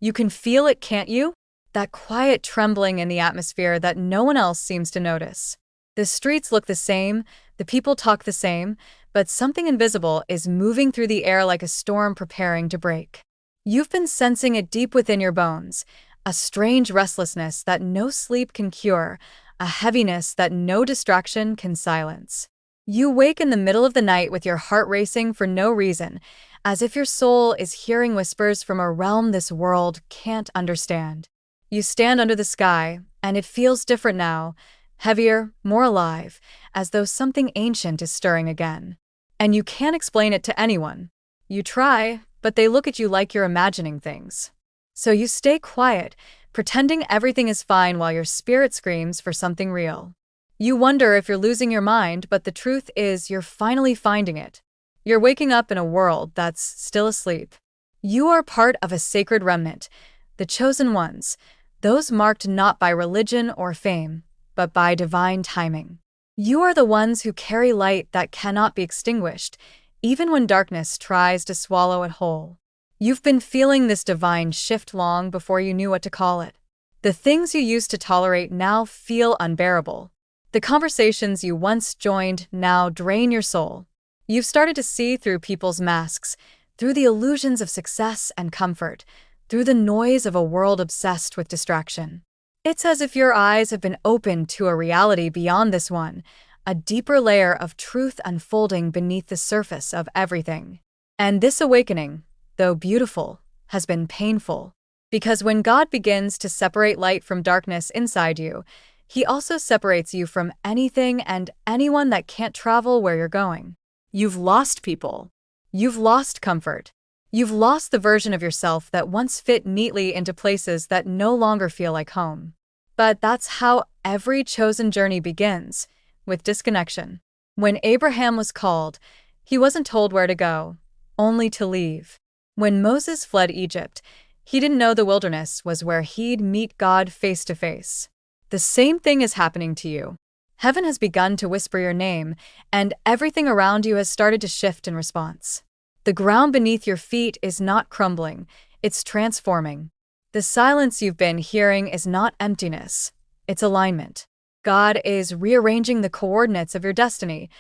You can feel it, can't you? That quiet trembling in the atmosphere that no one else seems to notice. The streets look the same, the people talk the same, but something invisible is moving through the air like a storm preparing to break. You've been sensing it deep within your bones, a strange restlessness that no sleep can cure, a heaviness that no distraction can silence. You wake in the middle of the night with your heart racing for no reason, as if your soul is hearing whispers from a realm this world can't understand. You stand under the sky, and it feels different now, heavier, more alive, as though something ancient is stirring again. And you can't explain it to anyone. You try, but they look at you like you're imagining things. So you stay quiet, pretending everything is fine while your spirit screams for something real. You wonder if you're losing your mind, but the truth is you're finally finding it. You're waking up in a world that's still asleep. You are part of a sacred remnant, the chosen ones, those marked not by religion or fame, but by divine timing. You are the ones who carry light that cannot be extinguished, even when darkness tries to swallow it whole. You've been feeling this divine shift long before you knew what to call it. The things you used to tolerate now feel unbearable. The conversations you once joined now drain your soul. You've started to see through people's masks, through the illusions of success and comfort, through the noise of a world obsessed with distraction. It's as if your eyes have been opened to a reality beyond this one, a deeper layer of truth unfolding beneath the surface of everything. And this awakening, though beautiful, has been painful. Because when God begins to separate light from darkness inside you, He also separates you from anything and anyone that can't travel where you're going. You've lost people. You've lost comfort. You've lost the version of yourself that once fit neatly into places that no longer feel like home. But that's how every chosen journey begins, with disconnection. When Abraham was called, he wasn't told where to go, only to leave. When Moses fled Egypt, he didn't know the wilderness was where he'd meet God face to face. The same thing is happening to you. Heaven has begun to whisper your name, and everything around you has started to shift in response. The ground beneath your feet is not crumbling, it's transforming. The silence you've been hearing is not emptiness, it's alignment. God is rearranging the coordinates of your destiny,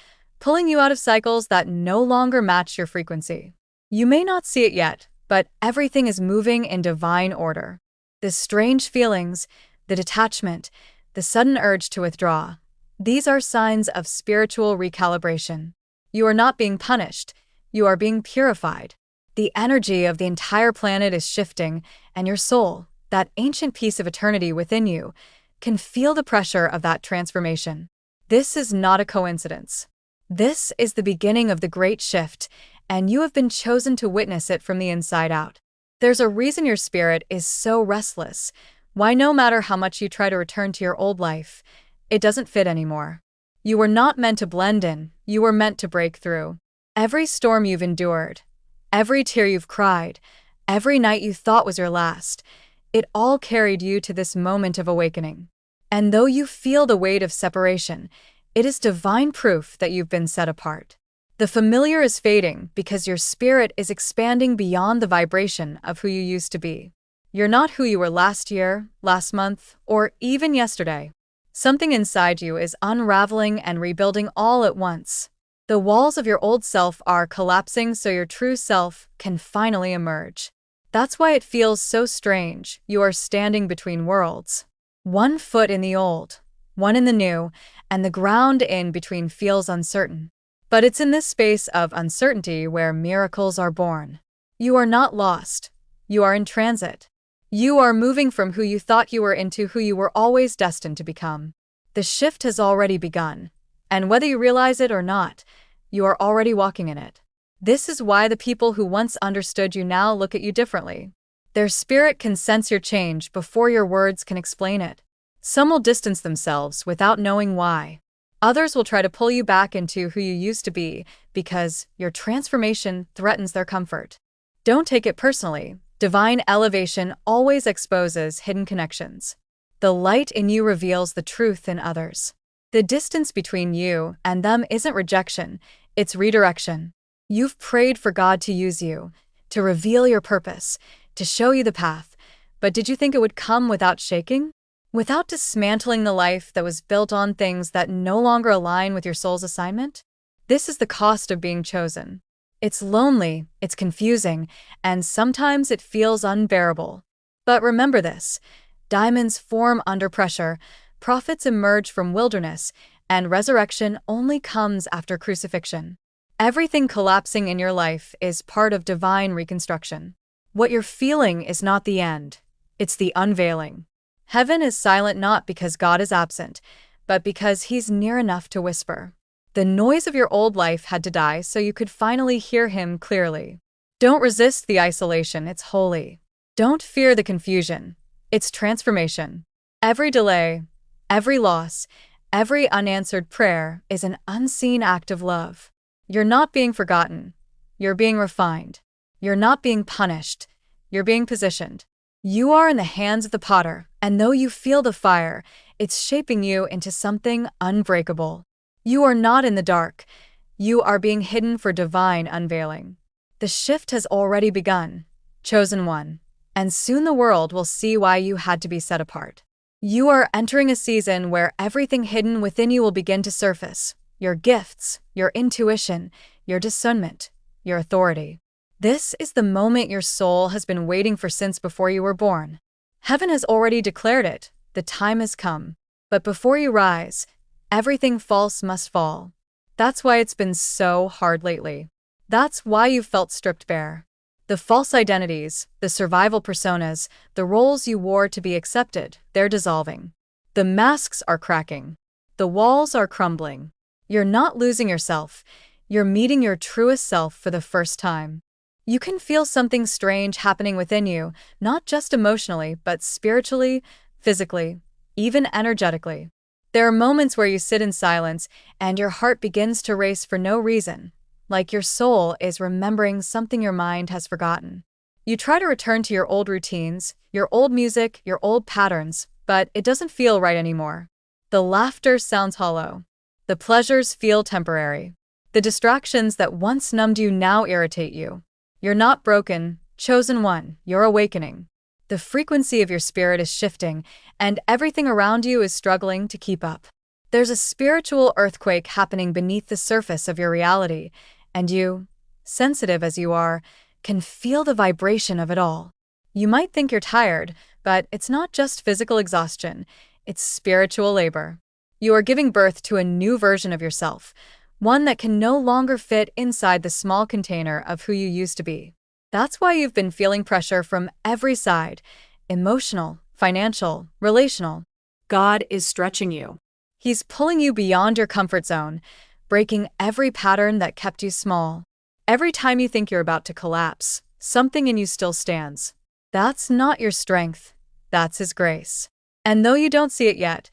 pulling you out of cycles that no longer match your frequency. You may not see it yet, but everything is moving in divine order. The strange feelings, the detachment, the sudden urge to withdraw, these are signs of spiritual recalibration. You are not being punished, you are being purified. The energy of the entire planet is shifting, and your soul, that ancient piece of eternity within you, can feel the pressure of that transformation. This is not a coincidence. This is the beginning of the great shift, and you have been chosen to witness it from the inside out. There's a reason your spirit is so restless, why no matter how much you try to return to your old life, it doesn't fit anymore. You were not meant to blend in, you were meant to break through. Every storm you've endured, every tear you've cried, every night you thought was your last, it all carried you to this moment of awakening. And though you feel the weight of separation, it is divine proof that you've been set apart. The familiar is fading because your spirit is expanding beyond the vibration of who you used to be. You're not who you were last year, last month, or even yesterday. Something inside you is unraveling and rebuilding all at once. The walls of your old self are collapsing so your true self can finally emerge. That's why it feels so strange. You are standing between worlds. One foot in the old, one in the new, and the ground in between feels uncertain. But it's in this space of uncertainty where miracles are born. You are not lost. You are in transit. You are moving from who you thought you were into who you were always destined to become. The shift has already begun, and whether you realize it or not, you are already walking in it. This is why the people who once understood you now look at you differently. Their spirit can sense your change before your words can explain it. Some will distance themselves without knowing why. Others will try to pull you back into who you used to be because your transformation threatens their comfort. Don't take it personally. Divine elevation always exposes hidden connections. The light in you reveals the truth in others. The distance between you and them isn't rejection, it's redirection. You've prayed for God to use you, to reveal your purpose, to show you the path, But did you think it would come without shaking? Without dismantling the life that was built on things that no longer align with your soul's assignment? This is the cost of being chosen. It's lonely, it's confusing, and sometimes it feels unbearable. But remember this: diamonds form under pressure, prophets emerge from wilderness, and resurrection only comes after crucifixion. Everything collapsing in your life is part of divine reconstruction. What you're feeling is not the end, it's the unveiling. Heaven is silent not because God is absent, but because He's near enough to whisper. The noise of your old life had to die so you could finally hear Him clearly. Don't resist the isolation, it's holy. Don't fear the confusion, it's transformation. Every delay, every loss, every unanswered prayer is an unseen act of love. You're not being forgotten, you're being refined. You're not being punished, you're being positioned. You are in the hands of the potter, and though you feel the fire, it's shaping you into something unbreakable. You are not in the dark, you are being hidden for divine unveiling. The shift has already begun, chosen one, and soon the world will see why you had to be set apart. You are entering a season where everything hidden within you will begin to surface: your gifts, your intuition, your discernment, your authority. This is the moment your soul has been waiting for since before you were born. Heaven has already declared it, the time has come. But before you rise, everything false must fall. That's why it's been so hard lately. That's why you've felt stripped bare. The false identities, the survival personas, the roles you wore to be accepted, they're dissolving. The masks are cracking. The walls are crumbling. You're not losing yourself. You're meeting your truest self for the first time. You can feel something strange happening within you, not just emotionally, but spiritually, physically, even energetically. There are moments where you sit in silence and your heart begins to race for no reason, like your soul is remembering something your mind has forgotten. You try to return to your old routines, your old music, your old patterns, but it doesn't feel right anymore. The laughter sounds hollow. The pleasures feel temporary. The distractions that once numbed you now irritate you. You're not broken, chosen one, you're awakening. The frequency of your spirit is shifting, and everything around you is struggling to keep up. There's a spiritual earthquake happening beneath the surface of your reality, and you, sensitive as you are, can feel the vibration of it all. You might think you're tired, but it's not just physical exhaustion, it's spiritual labor. You are giving birth to a new version of yourself, one that can no longer fit inside the small container of who you used to be. That's why you've been feeling pressure from every side: emotional, financial, relational. God is stretching you. He's pulling you beyond your comfort zone, breaking every pattern that kept you small. Every time you think you're about to collapse, something in you still stands. That's not your strength, that's His grace. And though you don't see it yet,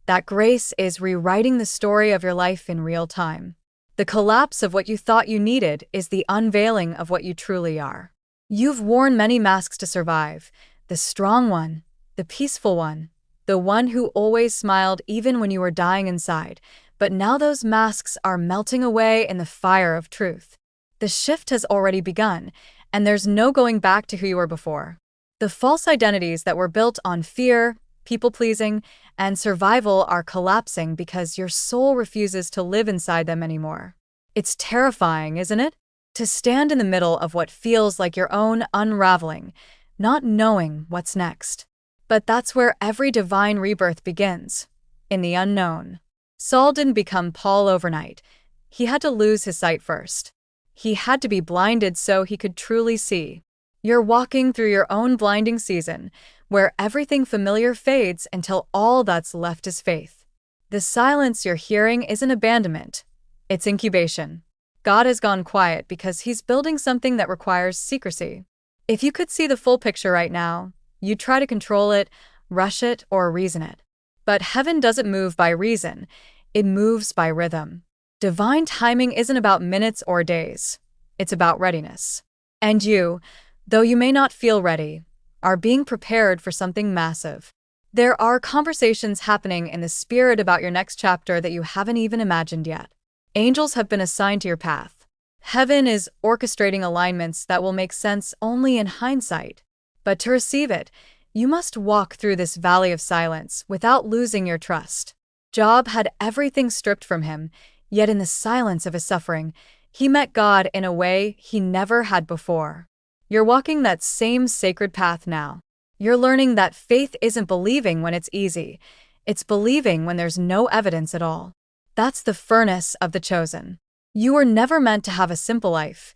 that grace is rewriting the story of your life in real time. The collapse of what you thought you needed is the unveiling of what you truly are. You've worn many masks to survive: the strong one, the peaceful one, the one who always smiled even when you were dying inside. But now those masks are melting away in the fire of truth. The shift has already begun, and there's no going back to who you were before. The false identities that were built on fear, people-pleasing, and survival are collapsing because your soul refuses to live inside them anymore. It's terrifying, isn't it? To stand in the middle of what feels like your own unraveling, not knowing what's next. But that's where every divine rebirth begins, in the unknown. Saul didn't become Paul overnight. He had to lose his sight first. He had to be blinded so he could truly see. You're walking through your own blinding season, where everything familiar fades until all that's left is faith. The silence you're hearing isn't abandonment, it's incubation. God has gone quiet because He's building something that requires secrecy. If you could see the full picture right now, you'd try to control it, rush it, or reason it. But heaven doesn't move by reason, it moves by rhythm. Divine timing isn't about minutes or days, it's about readiness. And you, though you may not feel ready, are being prepared for something massive. There are conversations happening in the spirit about your next chapter that you haven't even imagined yet. Angels have been assigned to your path. Heaven is orchestrating alignments that will make sense only in hindsight. But to receive it, You must walk through this valley of silence without losing your trust. Job had everything stripped from him, yet in the silence of his suffering, he met God in a way he never had before. You're walking that same sacred path now. You're learning that faith isn't believing when it's easy, it's believing when there's no evidence at all. That's the furnace of the chosen. You were never meant to have a simple life.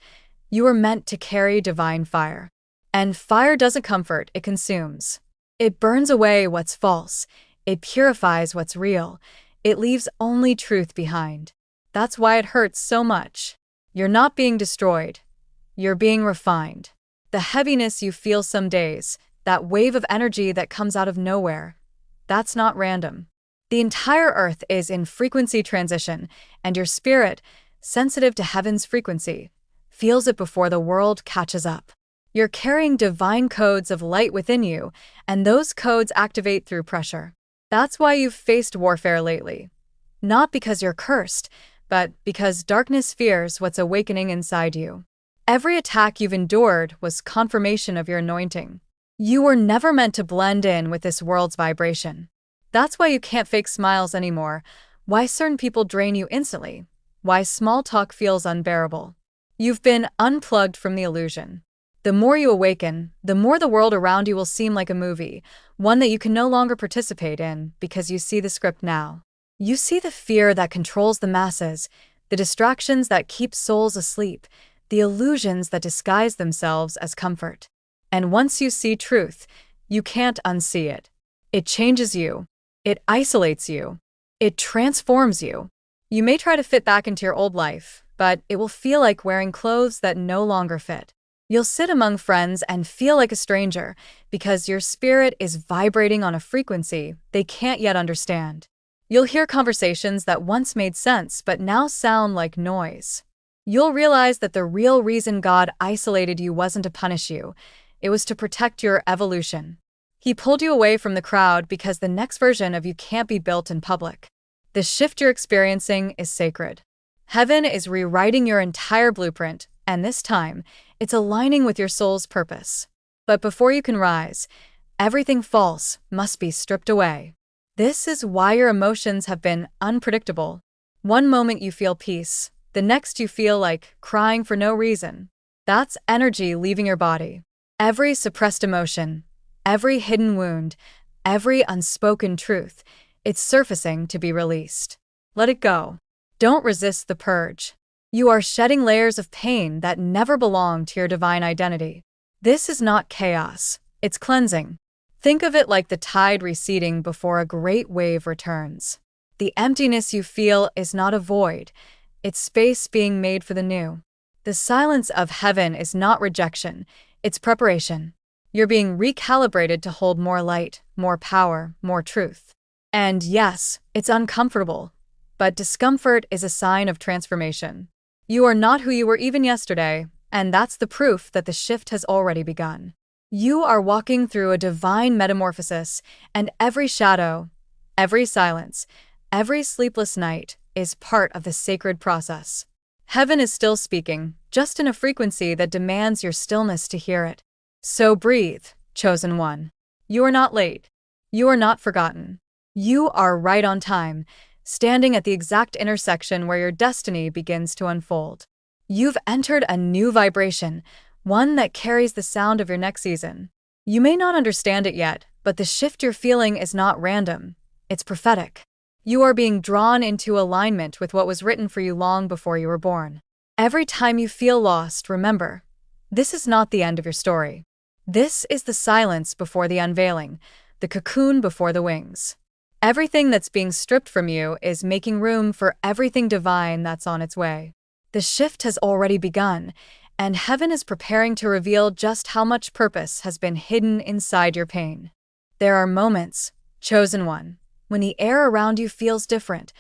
You were meant to carry divine fire. And fire doesn't comfort, it consumes. It burns away what's false. It purifies what's real. It leaves only truth behind. That's why it hurts so much. You're not being destroyed. You're being refined. The heaviness you feel some days, that wave of energy that comes out of nowhere, that's not random. The entire earth is in frequency transition, and your spirit, sensitive to heaven's frequency, feels it before the world catches up. You're carrying divine codes of light within you, and those codes activate through pressure. That's why you've faced warfare lately. Not because you're cursed, but because darkness fears what's awakening inside you. Every attack you've endured was confirmation of your anointing. You were never meant to blend in with this world's vibration. That's why you can't fake smiles anymore, why certain people drain you instantly, why small talk feels unbearable. You've been unplugged from the illusion. The more you awaken, the more the world around you will seem like a movie, one that you can no longer participate in because you see the script now. You see the fear that controls the masses, the distractions that keep souls asleep, the illusions that disguise themselves as comfort. And once you see truth, you can't unsee it. It changes you. It isolates you. It transforms you. You may try to fit back into your old life, but it will feel like wearing clothes that no longer fit. You'll sit among friends and feel like a stranger because your spirit is vibrating on a frequency they can't yet understand. You'll hear conversations that once made sense but now sound like noise. You'll realize that the real reason God isolated you wasn't to punish you, it was to protect your evolution. He pulled you away from the crowd because the next version of you can't be built in public. The shift you're experiencing is sacred. Heaven is rewriting your entire blueprint, and this time, it's aligning with your soul's purpose. But before you can rise, everything false must be stripped away. This is why your emotions have been unpredictable. One moment you feel peace, the next you feel like crying for no reason. That's energy leaving your body. Every suppressed emotion, every hidden wound, every unspoken truth, it's surfacing to be released. Let it go. Don't resist the purge. You are shedding layers of pain that never belonged to your divine identity. This is not chaos, it's cleansing. Think of it like the tide receding before a great wave returns. The emptiness you feel is not a void, it's space being made for the new. The silence of heaven is not rejection, it's preparation. You're being recalibrated to hold more light, more power, more truth. And yes, it's uncomfortable, but discomfort is a sign of transformation. You are not who you were even yesterday, and that's the proof that the shift has already begun. You are walking through a divine metamorphosis, and every shadow, every silence, every sleepless night is part of the sacred process. Heaven is still speaking, just in a frequency that demands your stillness to hear it. So breathe, chosen one. You are not late. You are not forgotten. You are right on time, standing at the exact intersection where your destiny begins to unfold. You've entered a new vibration, one that carries the sound of your next season. You may not understand it yet, but the shift you're feeling is not random. It's prophetic. You are being drawn into alignment with what was written for you long before you were born. Every time you feel lost, remember, this is not the end of your story. This is the silence before the unveiling, the cocoon before the wings. Everything that's being stripped from you is making room for everything divine that's on its way. The shift has already begun, and heaven is preparing to reveal just how much purpose has been hidden inside your pain. There are moments, chosen one, when the air around you feels different,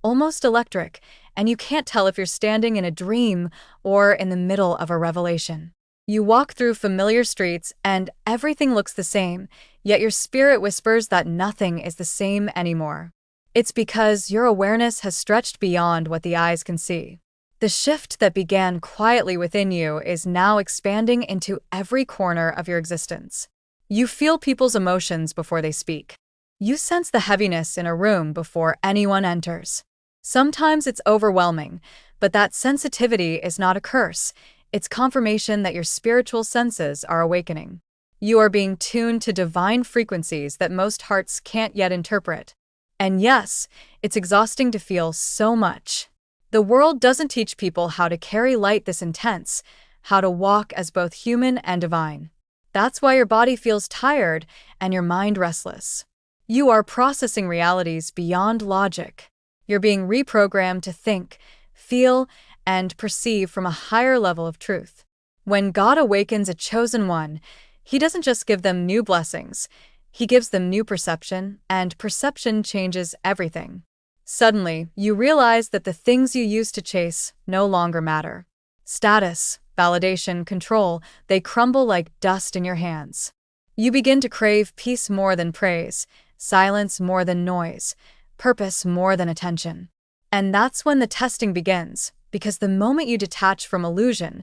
almost electric, and you can't tell if you're standing in a dream or in the middle of a revelation. You walk through familiar streets and everything looks the same, yet your spirit whispers that nothing is the same anymore. It's because your awareness has stretched beyond what the eyes can see. The shift that began quietly within you is now expanding into every corner of your existence. You feel people's emotions before they speak. You sense the heaviness in a room before anyone enters. Sometimes it's overwhelming, but that sensitivity is not a curse. It's confirmation that your spiritual senses are awakening. You are being tuned to divine frequencies that most hearts can't yet interpret. And yes, it's exhausting to feel so much. The world doesn't teach people how to carry light this intense, how to walk as both human and divine. That's why your body feels tired and your mind restless. You are processing realities beyond logic. You're being reprogrammed to think, feel, and perceive from a higher level of truth. When God awakens a chosen one, He doesn't just give them new blessings, He gives them new perception, and perception changes everything. Suddenly, you realize that the things you used to chase no longer matter. Status, validation, control, they crumble like dust in your hands. You begin to crave peace more than praise, silence more than noise, purpose more than attention. And that's when the testing begins, because the moment you detach from illusion,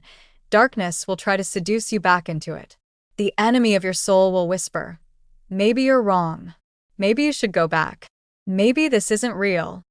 darkness will try to seduce you back into it. The enemy of your soul will whisper, "Maybe you're wrong. Maybe you should go back. Maybe this isn't real."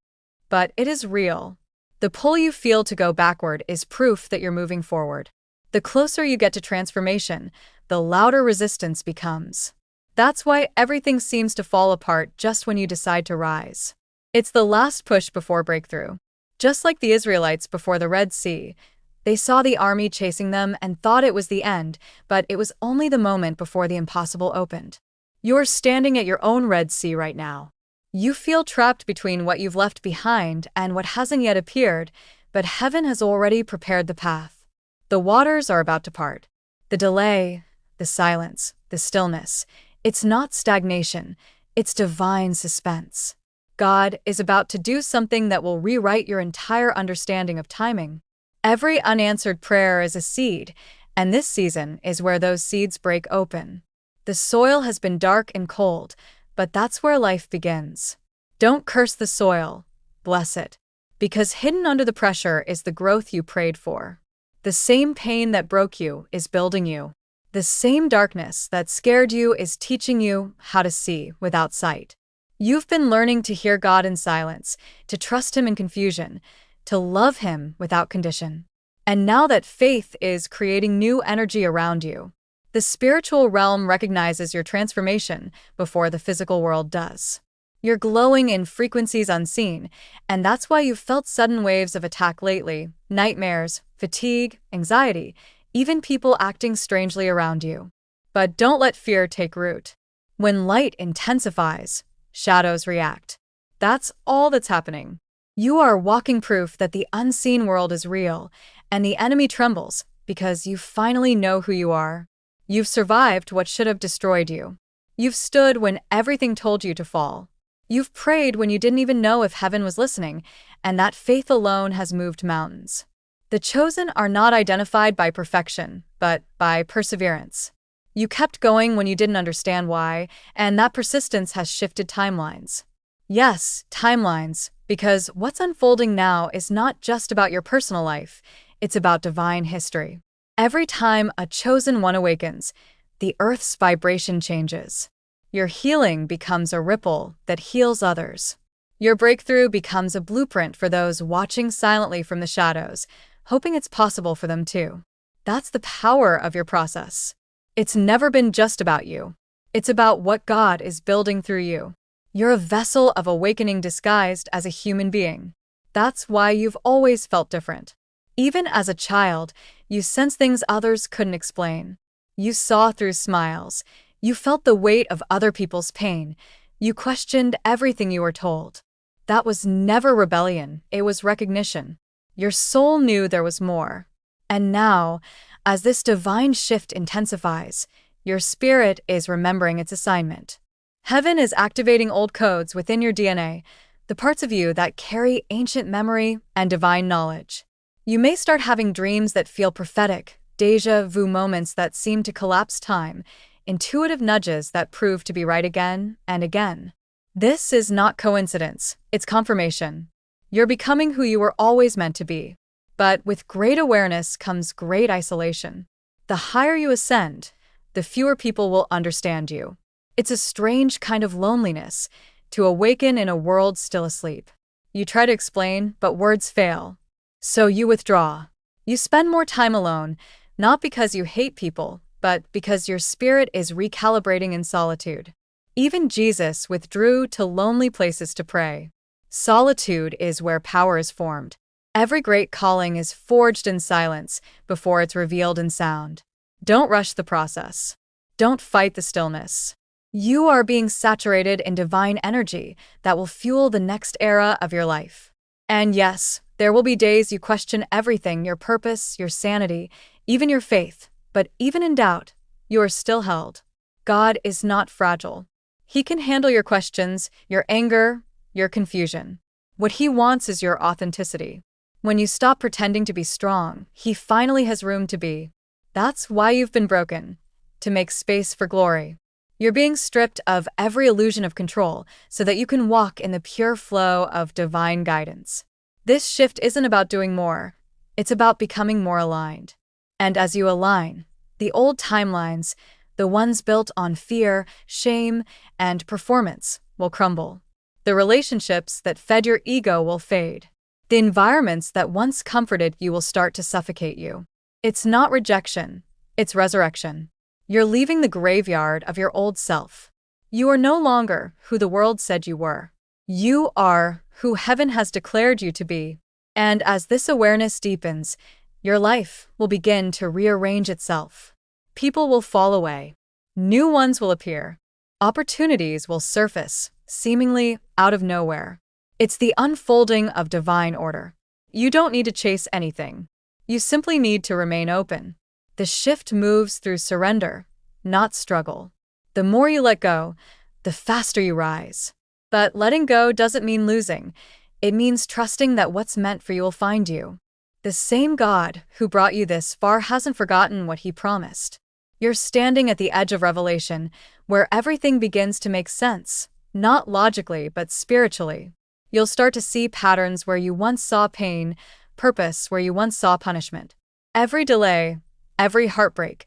But it is real. The pull you feel to go backward is proof that you're moving forward. The closer you get to transformation, the louder resistance becomes. That's why everything seems to fall apart just when you decide to rise. It's the last push before breakthrough. Just like the Israelites before the Red Sea, they saw the army chasing them and thought it was the end, but it was only the moment before the impossible opened. You're standing at your own Red Sea right now. You feel trapped between what you've left behind and what hasn't yet appeared, but heaven has already prepared the path. The waters are about to part. The delay, the silence, the stillness, it's not stagnation, it's divine suspense. God is about to do something that will rewrite your entire understanding of timing. Every unanswered prayer is a seed, and this season is where those seeds break open. The soil has been dark and cold, but that's where life begins. Don't curse the soil, bless it. Because hidden under the pressure is the growth you prayed for. The same pain that broke you is building you. The same darkness that scared you is teaching you how to see without sight. You've been learning to hear God in silence, to trust Him in confusion, to love Him without condition. And now that faith is creating new energy around you, the spiritual realm recognizes your transformation before the physical world does. You're glowing in frequencies unseen, and that's why you've felt sudden waves of attack lately, nightmares, fatigue, anxiety, even people acting strangely around you. But don't let fear take root. When light intensifies, shadows react. That's all that's happening. You are walking proof that the unseen world is real, and the enemy trembles because you finally know who you are. You've survived what should have destroyed you. You've stood when everything told you to fall. You've prayed when you didn't even know if heaven was listening, and that faith alone has moved mountains. The chosen are not identified by perfection, but by perseverance. You kept going when you didn't understand why, and that persistence has shifted timelines. Yes, timelines, because what's unfolding now is not just about your personal life, it's about divine history. Every time a chosen one awakens, the earth's vibration changes. Your healing becomes a ripple that heals others. Your breakthrough becomes a blueprint for those watching silently from the shadows, hoping it's possible for them too. That's the power of your process. It's never been just about you. It's about what God is building through you. You're a vessel of awakening disguised as a human being. That's why you've always felt different. Even as a child, you sensed things others couldn't explain. You saw through smiles. You felt the weight of other people's pain. You questioned everything you were told. That was never rebellion, it was recognition. Your soul knew there was more. And now, as this divine shift intensifies, your spirit is remembering its assignment. Heaven is activating old codes within your DNA, the parts of you that carry ancient memory and divine knowledge. You may start having dreams that feel prophetic, déjà vu moments that seem to collapse time, intuitive nudges that prove to be right again and again. This is not coincidence, it's confirmation. You're becoming who you were always meant to be. But with great awareness comes great isolation. The higher you ascend, the fewer people will understand you. It's a strange kind of loneliness, to awaken in a world still asleep. You try to explain, but words fail. So you withdraw. You spend more time alone, not because you hate people, but because your spirit is recalibrating in solitude. Even Jesus withdrew to lonely places to pray. Solitude is where power is formed. Every great calling is forged in silence before it's revealed in sound. Don't rush the process. Don't fight the stillness. You are being saturated in divine energy that will fuel the next era of your life. And yes, there will be days you question everything, your purpose, your sanity, even your faith. But even in doubt, you are still held. God is not fragile. He can handle your questions, your anger, your confusion. What He wants is your authenticity. When you stop pretending to be strong, He finally has room to be. That's why you've been broken, to make space for glory. You're being stripped of every illusion of control so that you can walk in the pure flow of divine guidance. This shift isn't about doing more, it's about becoming more aligned. And as you align, the old timelines, the ones built on fear, shame, and performance, will crumble. The relationships that fed your ego will fade. The environments that once comforted you will start to suffocate you. It's not rejection, it's resurrection. You're leaving the graveyard of your old self. You are no longer who the world said you were. You are who heaven has declared you to be. And as this awareness deepens, your life will begin to rearrange itself. People will fall away. New ones will appear. Opportunities will surface, seemingly out of nowhere. It's the unfolding of divine order. You don't need to chase anything. You simply need to remain open. The shift moves through surrender, not struggle. The more you let go, the faster you rise. But letting go doesn't mean losing. It means trusting that what's meant for you will find you. The same God who brought you this far hasn't forgotten what He promised. You're standing at the edge of revelation, where everything begins to make sense, not logically but spiritually. You'll start to see patterns where you once saw pain, purpose where you once saw punishment. Every delay, every heartbreak,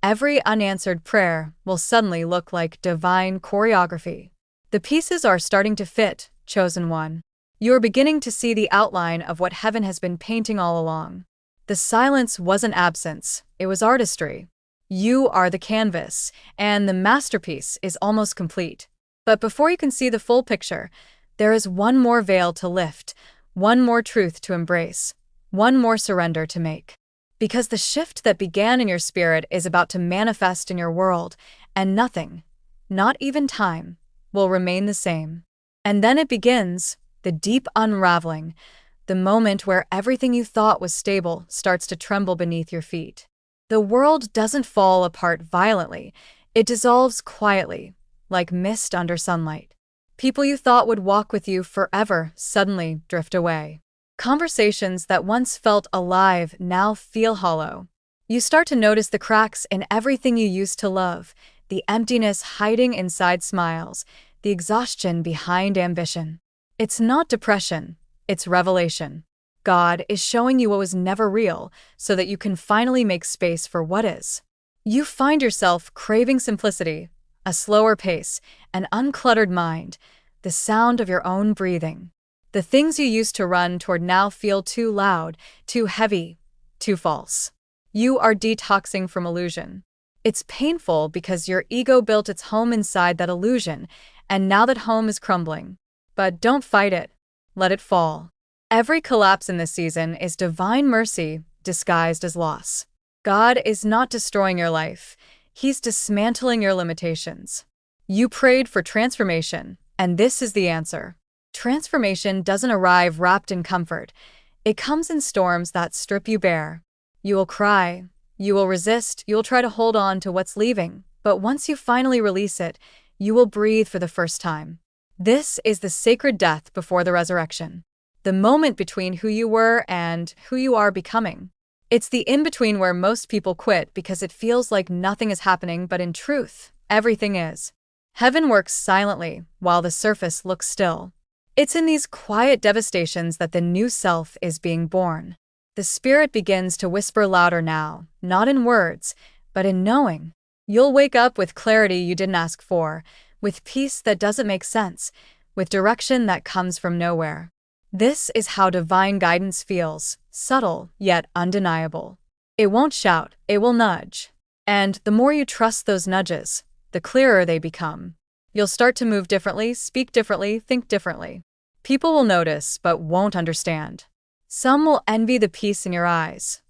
every unanswered prayer will suddenly look like divine choreography. The pieces are starting to fit, chosen one. You're beginning to see the outline of what heaven has been painting all along. The silence wasn't absence, it was artistry. You are the canvas, and the masterpiece is almost complete. But before you can see the full picture, there is one more veil to lift, one more truth to embrace, one more surrender to make. Because the shift that began in your spirit is about to manifest in your world, and nothing, not even time, will remain the same. And then it begins, the deep unraveling, the moment where everything you thought was stable starts to tremble beneath your feet. The world doesn't fall apart violently, it dissolves quietly, like mist under sunlight. People you thought would walk with you forever suddenly drift away. Conversations that once felt alive now feel hollow. You start to notice the cracks in everything you used to love, the emptiness hiding inside smiles, the exhaustion behind ambition. It's not depression, it's revelation. God is showing you what was never real so that you can finally make space for what is. You find yourself craving simplicity, a slower pace, an uncluttered mind, the sound of your own breathing. The things you used to run toward now feel too loud, too heavy, too false. You are detoxing from illusion. It's painful because your ego built its home inside that illusion, and now that home is crumbling. But don't fight it. Let it fall. Every collapse in this season is divine mercy disguised as loss. God is not destroying your life. He's dismantling your limitations. You prayed for transformation, and this is the answer. Transformation doesn't arrive wrapped in comfort. It comes in storms that strip you bare. You will cry, you will resist, you'll try to hold on to what's leaving, but once you finally release it, you will breathe for the first time. This is the sacred death before the resurrection. The moment between who you were and who you are becoming. It's the in-between where most people quit because it feels like nothing is happening, but in truth, everything is. Heaven works silently while the surface looks still. It's in these quiet devastations that the new self is being born. The spirit begins to whisper louder now, not in words, but in knowing. You'll wake up with clarity you didn't ask for, with peace that doesn't make sense, with direction that comes from nowhere. This is how divine guidance feels, subtle yet undeniable. It won't shout, it will nudge. And the more you trust those nudges, the clearer they become. You'll start to move differently, speak differently, think differently. People will notice, but won't understand. Some will envy the peace in your eyes.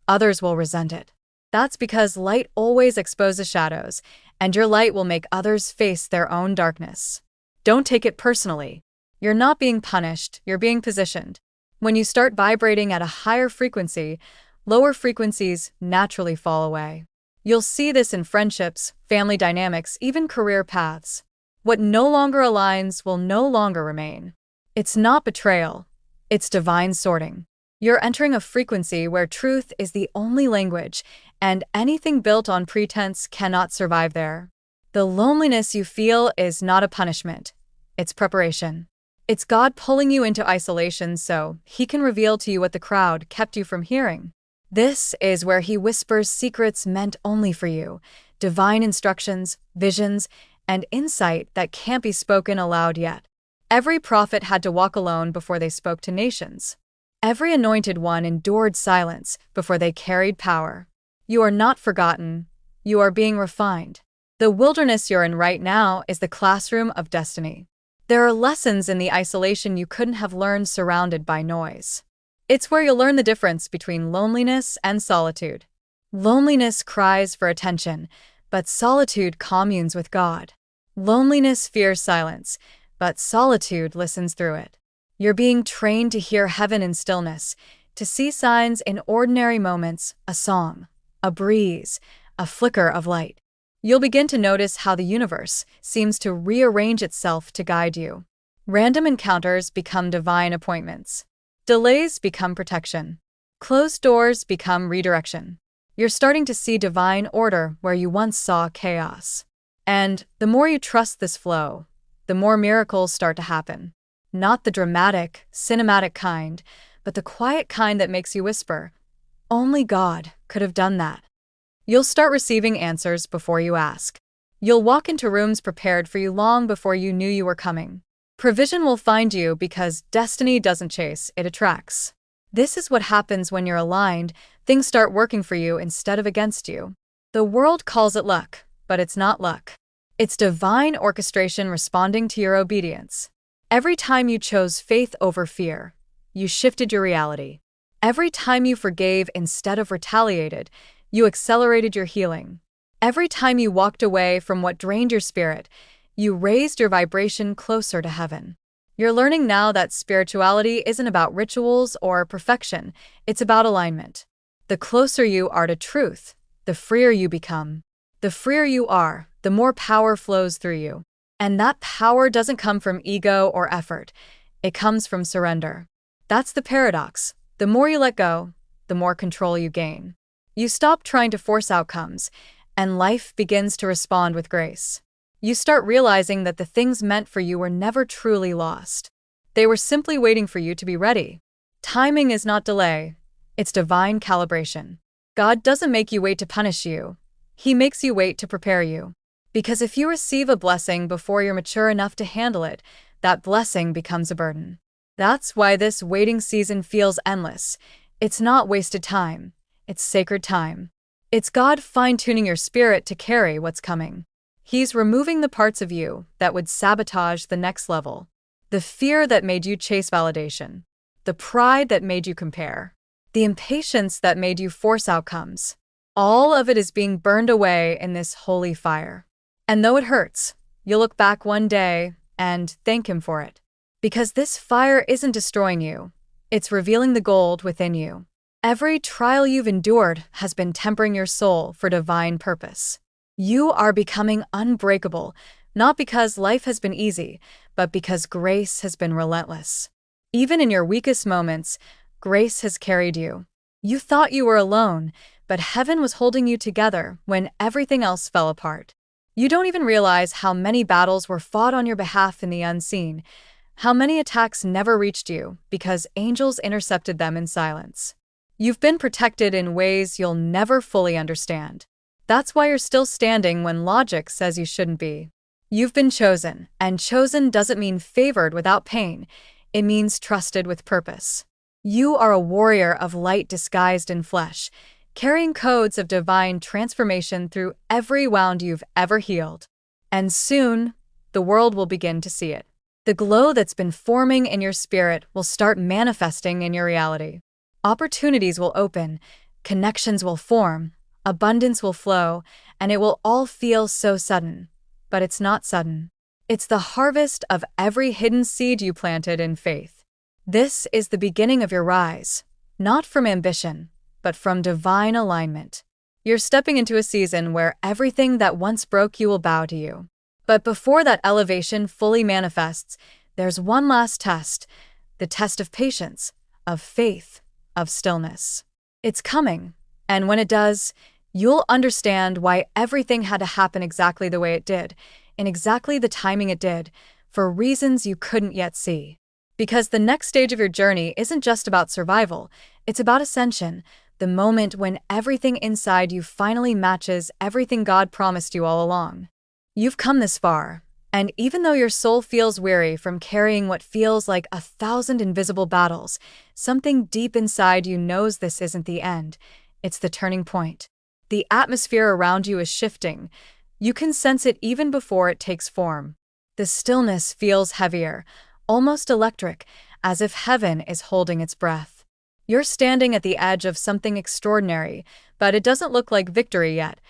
Others will resent it. That's because light always exposes shadows, and your light will make others face their own darkness. Don't take it personally. You're not being punished, you're being positioned. When you start vibrating at a higher frequency, lower frequencies naturally fall away. You'll see this in friendships, family dynamics, even career paths. What no longer aligns will no longer remain. It's not betrayal, it's divine sorting. You're entering a frequency where truth is the only language, and anything built on pretense cannot survive there. The loneliness you feel is not a punishment, it's preparation. It's God pulling you into isolation so He can reveal to you what the crowd kept you from hearing. This is where He whispers secrets meant only for you, divine instructions, visions, and insight that can't be spoken aloud yet. Every prophet had to walk alone before they spoke to nations. Every anointed one endured silence before they carried power. You are not forgotten. You are being refined. The wilderness you're in right now is the classroom of destiny. There are lessons in the isolation you couldn't have learned surrounded by noise. It's where you'll learn the difference between loneliness and solitude. Loneliness cries for attention, but solitude communes with God. Loneliness fears silence, but solitude listens through it. You're being trained to hear heaven in stillness, to see signs in ordinary moments, a song, a breeze, a flicker of light. You'll begin to notice how the universe seems to rearrange itself to guide you. Random encounters become divine appointments. Delays become protection. Closed doors become redirection. You're starting to see divine order where you once saw chaos. And the more you trust this flow, the more miracles start to happen. Not the dramatic, cinematic kind, but the quiet kind that makes you whisper, "Only God could have done that." You'll start receiving answers before you ask. You'll walk into rooms prepared for you long before you knew you were coming. Provision will find you because destiny doesn't chase, it attracts. This is what happens when you're aligned. Things start working for you instead of against you. The world calls it luck, but it's not luck. It's divine orchestration responding to your obedience. Every time you chose faith over fear, you shifted your reality. Every time you forgave instead of retaliated, you accelerated your healing. Every time you walked away from what drained your spirit, you raised your vibration closer to heaven. You're learning now that spirituality isn't about rituals or perfection, it's about alignment. The closer you are to truth, the freer you become. The freer you are, the more power flows through you. And that power doesn't come from ego or effort, it comes from surrender. That's the paradox. The more you let go, the more control you gain. You stop trying to force outcomes, and life begins to respond with grace. You start realizing that the things meant for you were never truly lost. They were simply waiting for you to be ready. Timing is not delay, it's divine calibration. God doesn't make you wait to punish you. He makes you wait to prepare you. Because if you receive a blessing before you're mature enough to handle it, that blessing becomes a burden. That's why this waiting season feels endless. It's not wasted time. It's sacred time. It's God fine-tuning your spirit to carry what's coming. He's removing the parts of you that would sabotage the next level. The fear that made you chase validation. The pride that made you compare. The impatience that made you force outcomes. All of it is being burned away in this holy fire. And though it hurts, you'll look back one day and thank Him for it. Because this fire isn't destroying you. It's revealing the gold within you. Every trial you've endured has been tempering your soul for divine purpose. You are becoming unbreakable, not because life has been easy, but because grace has been relentless. Even in your weakest moments, grace has carried you. You thought you were alone, but heaven was holding you together when everything else fell apart. You don't even realize how many battles were fought on your behalf in the unseen, how many attacks never reached you because angels intercepted them in silence. You've been protected in ways you'll never fully understand. That's why you're still standing when logic says you shouldn't be. You've been chosen, and chosen doesn't mean favored without pain. It means trusted with purpose. You are a warrior of light disguised in flesh, carrying codes of divine transformation through every wound you've ever healed. And soon, the world will begin to see it. The glow that's been forming in your spirit will start manifesting in your reality. Opportunities will open, connections will form, abundance will flow, and it will all feel so sudden. But it's not sudden. It's the harvest of every hidden seed you planted in faith. This is the beginning of your rise, not from ambition, but from divine alignment. You're stepping into a season where everything that once broke you will bow to you. But before that elevation fully manifests, there's one last test, the test of patience, of faith, of stillness. It's coming, and when it does, you'll understand why everything had to happen exactly the way it did, in exactly the timing it did, for reasons you couldn't yet see. Because the next stage of your journey isn't just about survival, it's about ascension, the moment when everything inside you finally matches everything God promised you all along. You've come this far, and even though your soul feels weary from carrying what feels like 1,000 invisible battles, something deep inside you knows this isn't the end, it's the turning point. The atmosphere around you is shifting. You can sense it even before it takes form. The stillness feels heavier, almost electric, as if heaven is holding its breath. You're standing at the edge of something extraordinary, but it doesn't look like victory yet.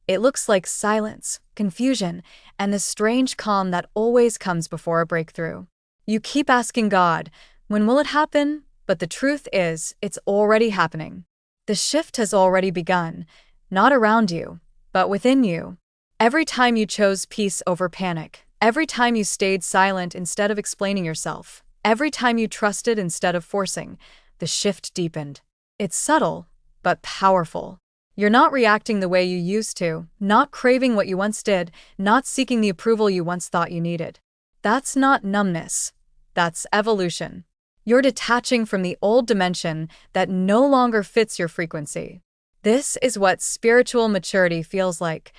It looks like silence, confusion, and the strange calm that always comes before a breakthrough. You keep asking God, when will it happen? But the truth is, it's already happening. The shift has already begun, not around you, but within you. Every time you chose peace over panic, every time you stayed silent instead of explaining yourself, every time you trusted instead of forcing, the shift deepened. It's subtle, but powerful. You're not reacting the way you used to, not craving what you once did, not seeking the approval you once thought you needed. That's not numbness. That's evolution. You're detaching from the old dimension that no longer fits your frequency. This is what spiritual maturity feels like.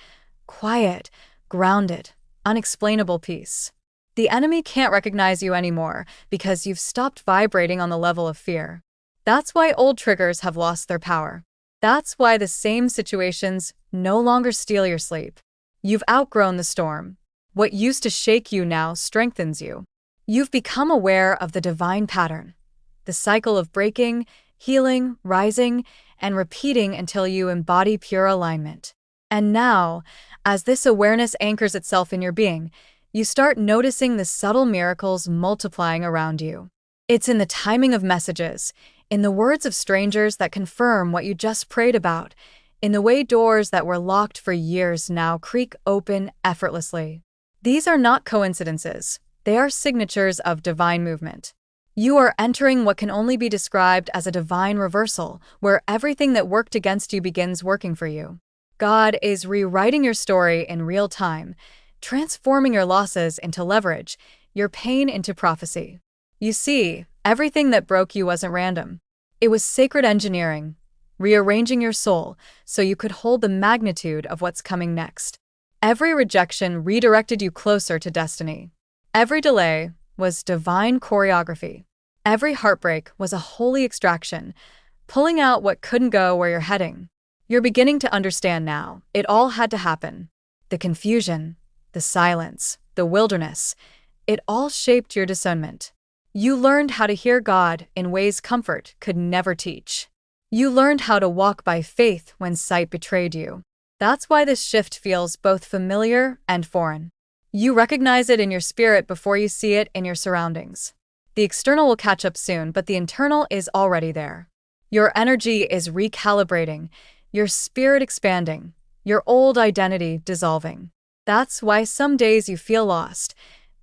Quiet, grounded, unexplainable peace. The enemy can't recognize you anymore because you've stopped vibrating on the level of fear. That's why old triggers have lost their power. That's why the same situations no longer steal your sleep. You've outgrown the storm. What used to shake you now strengthens you. You've become aware of the divine pattern, the cycle of breaking, healing, rising, and repeating until you embody pure alignment. And now, as this awareness anchors itself in your being, you start noticing the subtle miracles multiplying around you. It's in the timing of messages, in the words of strangers that confirm what you just prayed about, in the way doors that were locked for years now creak open effortlessly. These are not coincidences. They are signatures of divine movement. You are entering what can only be described as a divine reversal, where everything that worked against you begins working for you. God is rewriting your story in real time, transforming your losses into leverage, your pain into prophecy. You see, everything that broke you wasn't random. It was sacred engineering, rearranging your soul so you could hold the magnitude of what's coming next. Every rejection redirected you closer to destiny. Every delay was divine choreography. Every heartbreak was a holy extraction, pulling out what couldn't go where you're heading. You're beginning to understand now. It all had to happen. The confusion, the silence, the wilderness, it all shaped your discernment. You learned how to hear God in ways comfort could never teach. You learned how to walk by faith when sight betrayed you. That's why this shift feels both familiar and foreign. You recognize it in your spirit before you see it in your surroundings. The external will catch up soon, but the internal is already there. Your energy is recalibrating, your spirit expanding, your old identity dissolving. That's why some days you feel lost.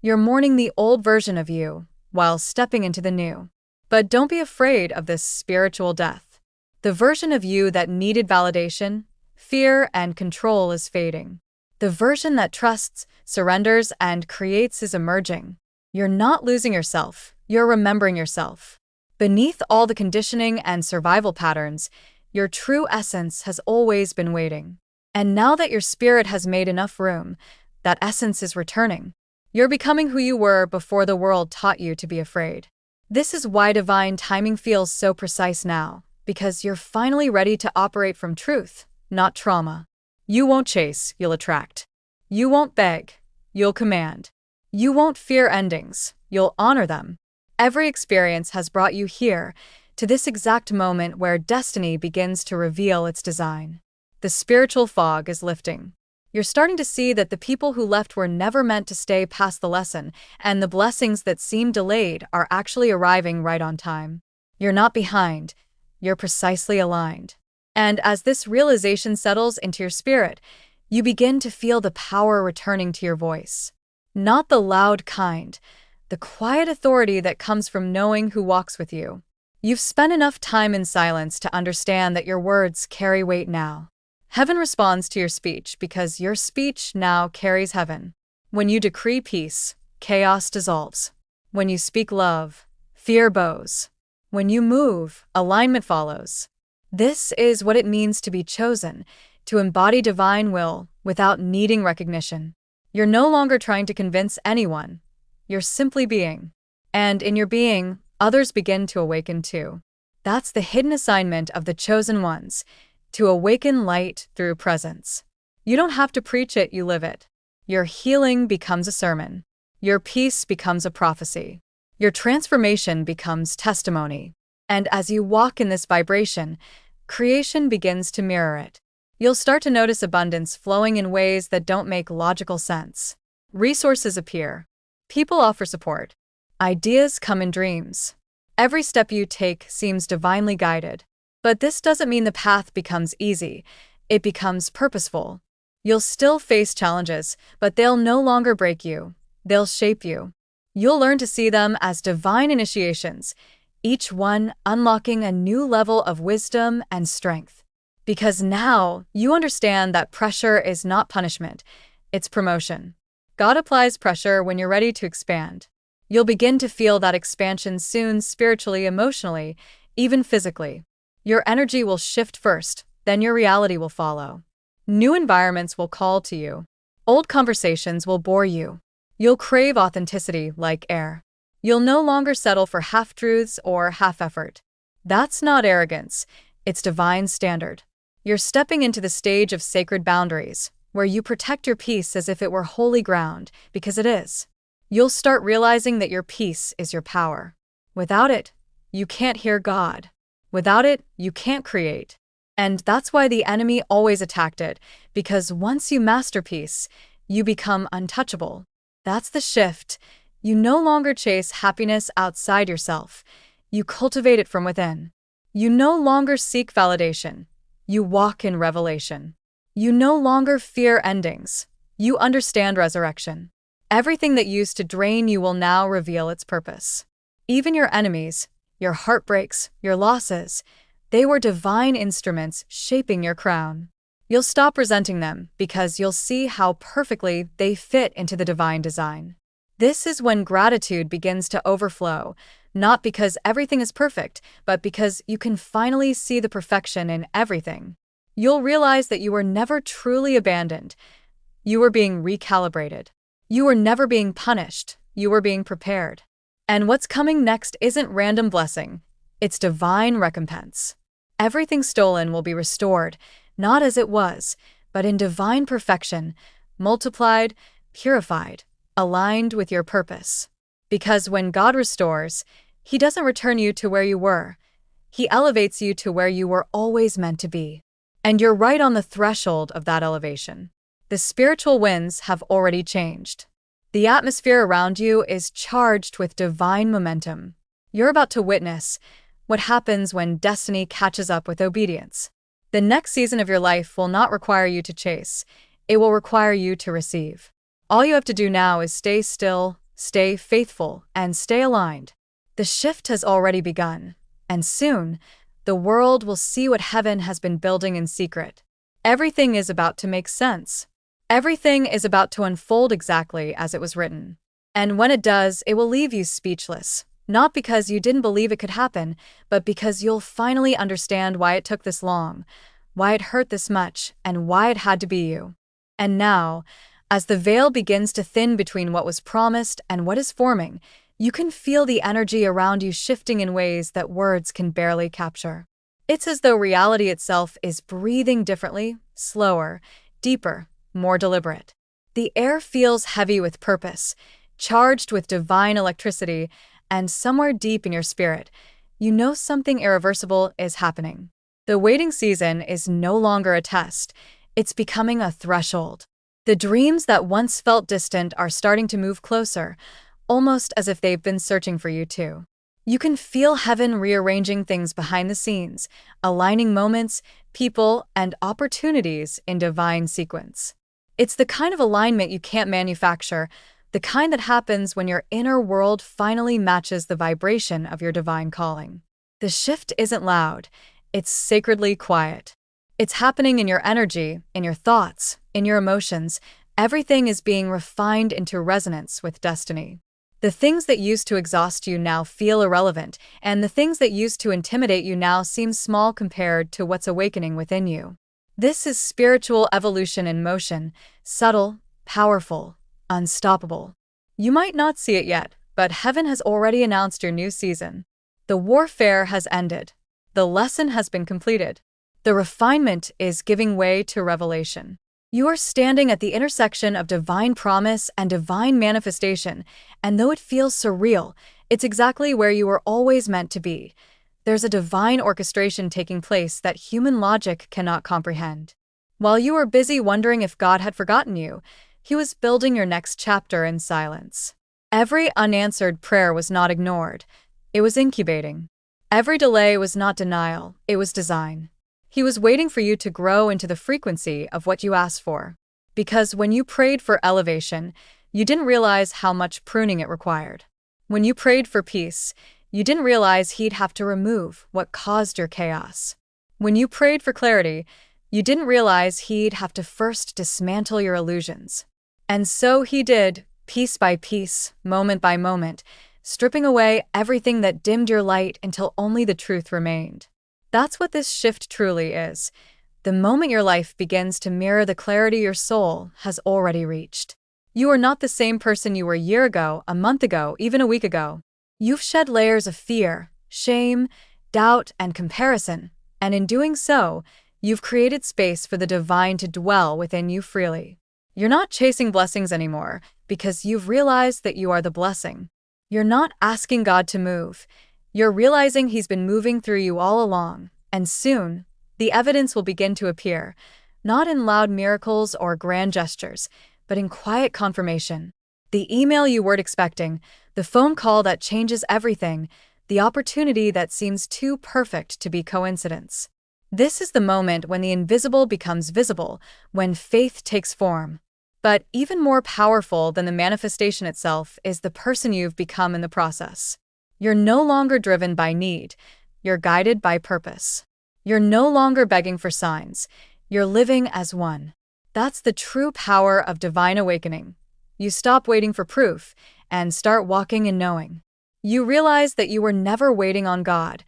You're mourning the old version of you while stepping into the new. But don't be afraid of this spiritual death. The version of you that needed validation, fear, and control is fading. The version that trusts, surrenders, and creates is emerging. You're not losing yourself, you're remembering yourself. Beneath all the conditioning and survival patterns, your true essence has always been waiting. And now that your spirit has made enough room, that essence is returning. You're becoming who you were before the world taught you to be afraid. This is why divine timing feels so precise now, because you're finally ready to operate from truth, not trauma. You won't chase, you'll attract. You won't beg, you'll command. You won't fear endings, you'll honor them. Every experience has brought you here, to this exact moment where destiny begins to reveal its design. The spiritual fog is lifting. You're starting to see that the people who left were never meant to stay past the lesson, and the blessings that seem delayed are actually arriving right on time. You're not behind, you're precisely aligned. And as this realization settles into your spirit, you begin to feel the power returning to your voice. Not the loud kind, the quiet authority that comes from knowing who walks with you. You've spent enough time in silence to understand that your words carry weight now. Heaven responds to your speech because your speech now carries heaven. When you decree peace, chaos dissolves. When you speak love, fear bows. When you move, alignment follows. This is what it means to be chosen, to embody divine will without needing recognition. You're no longer trying to convince anyone. You're simply being. And in your being, others begin to awaken too. That's the hidden assignment of the chosen ones, to awaken light through presence. You don't have to preach it, you live it. Your healing becomes a sermon. Your peace becomes a prophecy. Your transformation becomes testimony. And as you walk in this vibration, creation begins to mirror it. You'll start to notice abundance flowing in ways that don't make logical sense. Resources appear. People offer support. Ideas come in dreams. Every step you take seems divinely guided. But this doesn't mean the path becomes easy. It becomes purposeful. You'll still face challenges, but they'll no longer break you. They'll shape you. You'll learn to see them as divine initiations, each one unlocking a new level of wisdom and strength. Because now you understand that pressure is not punishment, it's promotion. God applies pressure when you're ready to expand. You'll begin to feel that expansion soon, spiritually, emotionally, even physically. Your energy will shift first, then your reality will follow. New environments will call to you. Old conversations will bore you. You'll crave authenticity like air. You'll no longer settle for half-truths or half-effort. That's not arrogance, it's divine standard. You're stepping into the stage of sacred boundaries, where you protect your peace as if it were holy ground, because it is. You'll start realizing that your peace is your power. Without it, you can't hear God. Without it, you can't create. And that's why the enemy always attacked it, because once you master peace, you become untouchable. That's the shift. You no longer chase happiness outside yourself. You cultivate it from within. You no longer seek validation. You walk in revelation. You no longer fear endings. You understand resurrection. Everything that used to drain you will now reveal its purpose. Even your enemies, your heartbreaks, your losses, they were divine instruments shaping your crown. You'll stop resenting them because you'll see how perfectly they fit into the divine design. This is when gratitude begins to overflow, not because everything is perfect, but because you can finally see the perfection in everything. You'll realize that you were never truly abandoned. You were being recalibrated. You were never being punished. You were being prepared. And what's coming next isn't random blessing. It's divine recompense. Everything stolen will be restored, not as it was, but in divine perfection, multiplied, purified, aligned with your purpose. Because when God restores, He doesn't return you to where you were. He elevates you to where you were always meant to be. And you're right on the threshold of that elevation. The spiritual winds have already changed. The atmosphere around you is charged with divine momentum. You're about to witness what happens when destiny catches up with obedience. The next season of your life will not require you to chase. It will require you to receive. All you have to do now is stay still, stay faithful, and stay aligned. The shift has already begun, and soon, the world will see what heaven has been building in secret. Everything is about to make sense. Everything is about to unfold exactly as it was written. And when it does, it will leave you speechless. Not because you didn't believe it could happen, but because you'll finally understand why it took this long, why it hurt this much, and why it had to be you. And now, as the veil begins to thin between what was promised and what is forming, you can feel the energy around you shifting in ways that words can barely capture. It's as though reality itself is breathing differently, slower, deeper, more deliberate. The air feels heavy with purpose, charged with divine electricity, and somewhere deep in your spirit, you know something irreversible is happening. The waiting season is no longer a test, it's becoming a threshold. The dreams that once felt distant are starting to move closer, almost as if they've been searching for you too. You can feel heaven rearranging things behind the scenes, aligning moments, people, and opportunities in divine sequence. It's the kind of alignment you can't manufacture, the kind that happens when your inner world finally matches the vibration of your divine calling. The shift isn't loud, it's sacredly quiet. It's happening in your energy, in your thoughts, in your emotions. Everything is being refined into resonance with destiny. The things that used to exhaust you now feel irrelevant, and the things that used to intimidate you now seem small compared to what's awakening within you. This is spiritual evolution in motion, subtle, powerful, unstoppable. You might not see it yet, but heaven has already announced your new season. The warfare has ended. The lesson has been completed. The refinement is giving way to revelation. You are standing at the intersection of divine promise and divine manifestation, and though it feels surreal, it's exactly where you were always meant to be. There's a divine orchestration taking place that human logic cannot comprehend. While you were busy wondering if God had forgotten you, He was building your next chapter in silence. Every unanswered prayer was not ignored. It was incubating. Every delay was not denial, it was design. He was waiting for you to grow into the frequency of what you asked for. Because when you prayed for elevation, you didn't realize how much pruning it required. When you prayed for peace, you didn't realize He'd have to remove what caused your chaos. When you prayed for clarity, you didn't realize He'd have to first dismantle your illusions. And so He did, piece by piece, moment by moment, stripping away everything that dimmed your light until only the truth remained. That's what this shift truly is. The moment your life begins to mirror the clarity your soul has already reached. You are not the same person you were a year ago, a month ago, even a week ago. You've shed layers of fear, shame, doubt, and comparison, and in doing so, you've created space for the divine to dwell within you freely. You're not chasing blessings anymore because you've realized that you are the blessing. You're not asking God to move. You're realizing He's been moving through you all along, and soon, the evidence will begin to appear, not in loud miracles or grand gestures, but in quiet confirmation. The email you weren't expecting, the phone call that changes everything, the opportunity that seems too perfect to be coincidence. This is the moment when the invisible becomes visible, when faith takes form. But even more powerful than the manifestation itself is the person you've become in the process. You're no longer driven by need, you're guided by purpose. You're no longer begging for signs, you're living as one. That's the true power of divine awakening. You stop waiting for proof and start walking in knowing. You realize that you were never waiting on God.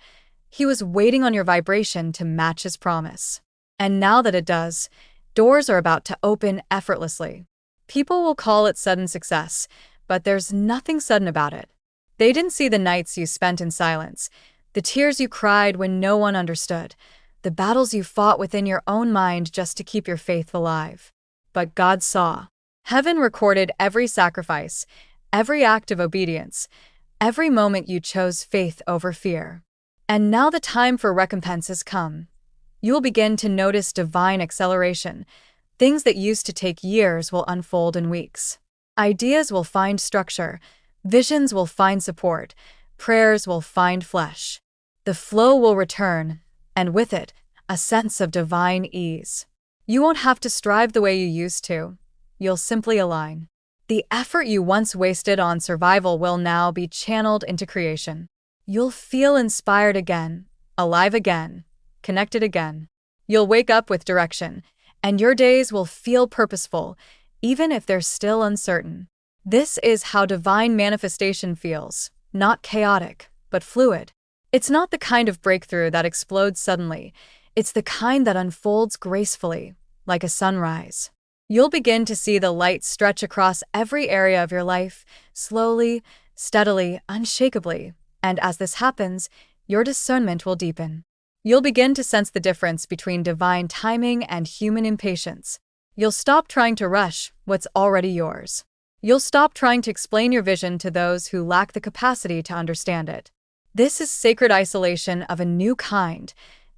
He was waiting on your vibration to match His promise. And now that it does, doors are about to open effortlessly. People will call it sudden success, but there's nothing sudden about it. They didn't see the nights you spent in silence, the tears you cried when no one understood, the battles you fought within your own mind just to keep your faith alive. But God saw. Heaven recorded every sacrifice, every act of obedience, every moment you chose faith over fear. And now the time for recompense has come. You'll begin to notice divine acceleration. Things that used to take years will unfold in weeks. Ideas will find structure. Visions will find support. Prayers will find flesh. The flow will return, and with it, a sense of divine ease. You won't have to strive the way you used to. You'll simply align. The effort you once wasted on survival will now be channeled into creation. You'll feel inspired again, alive again, connected again. You'll wake up with direction, and your days will feel purposeful, even if they're still uncertain. This is how divine manifestation feels, not chaotic, but fluid. It's not the kind of breakthrough that explodes suddenly. It's the kind that unfolds gracefully, like a sunrise. You'll begin to see the light stretch across every area of your life, slowly, steadily, unshakably. And as this happens, your discernment will deepen. You'll begin to sense the difference between divine timing and human impatience. You'll stop trying to rush what's already yours. You'll stop trying to explain your vision to those who lack the capacity to understand it. This is sacred isolation of a new kind,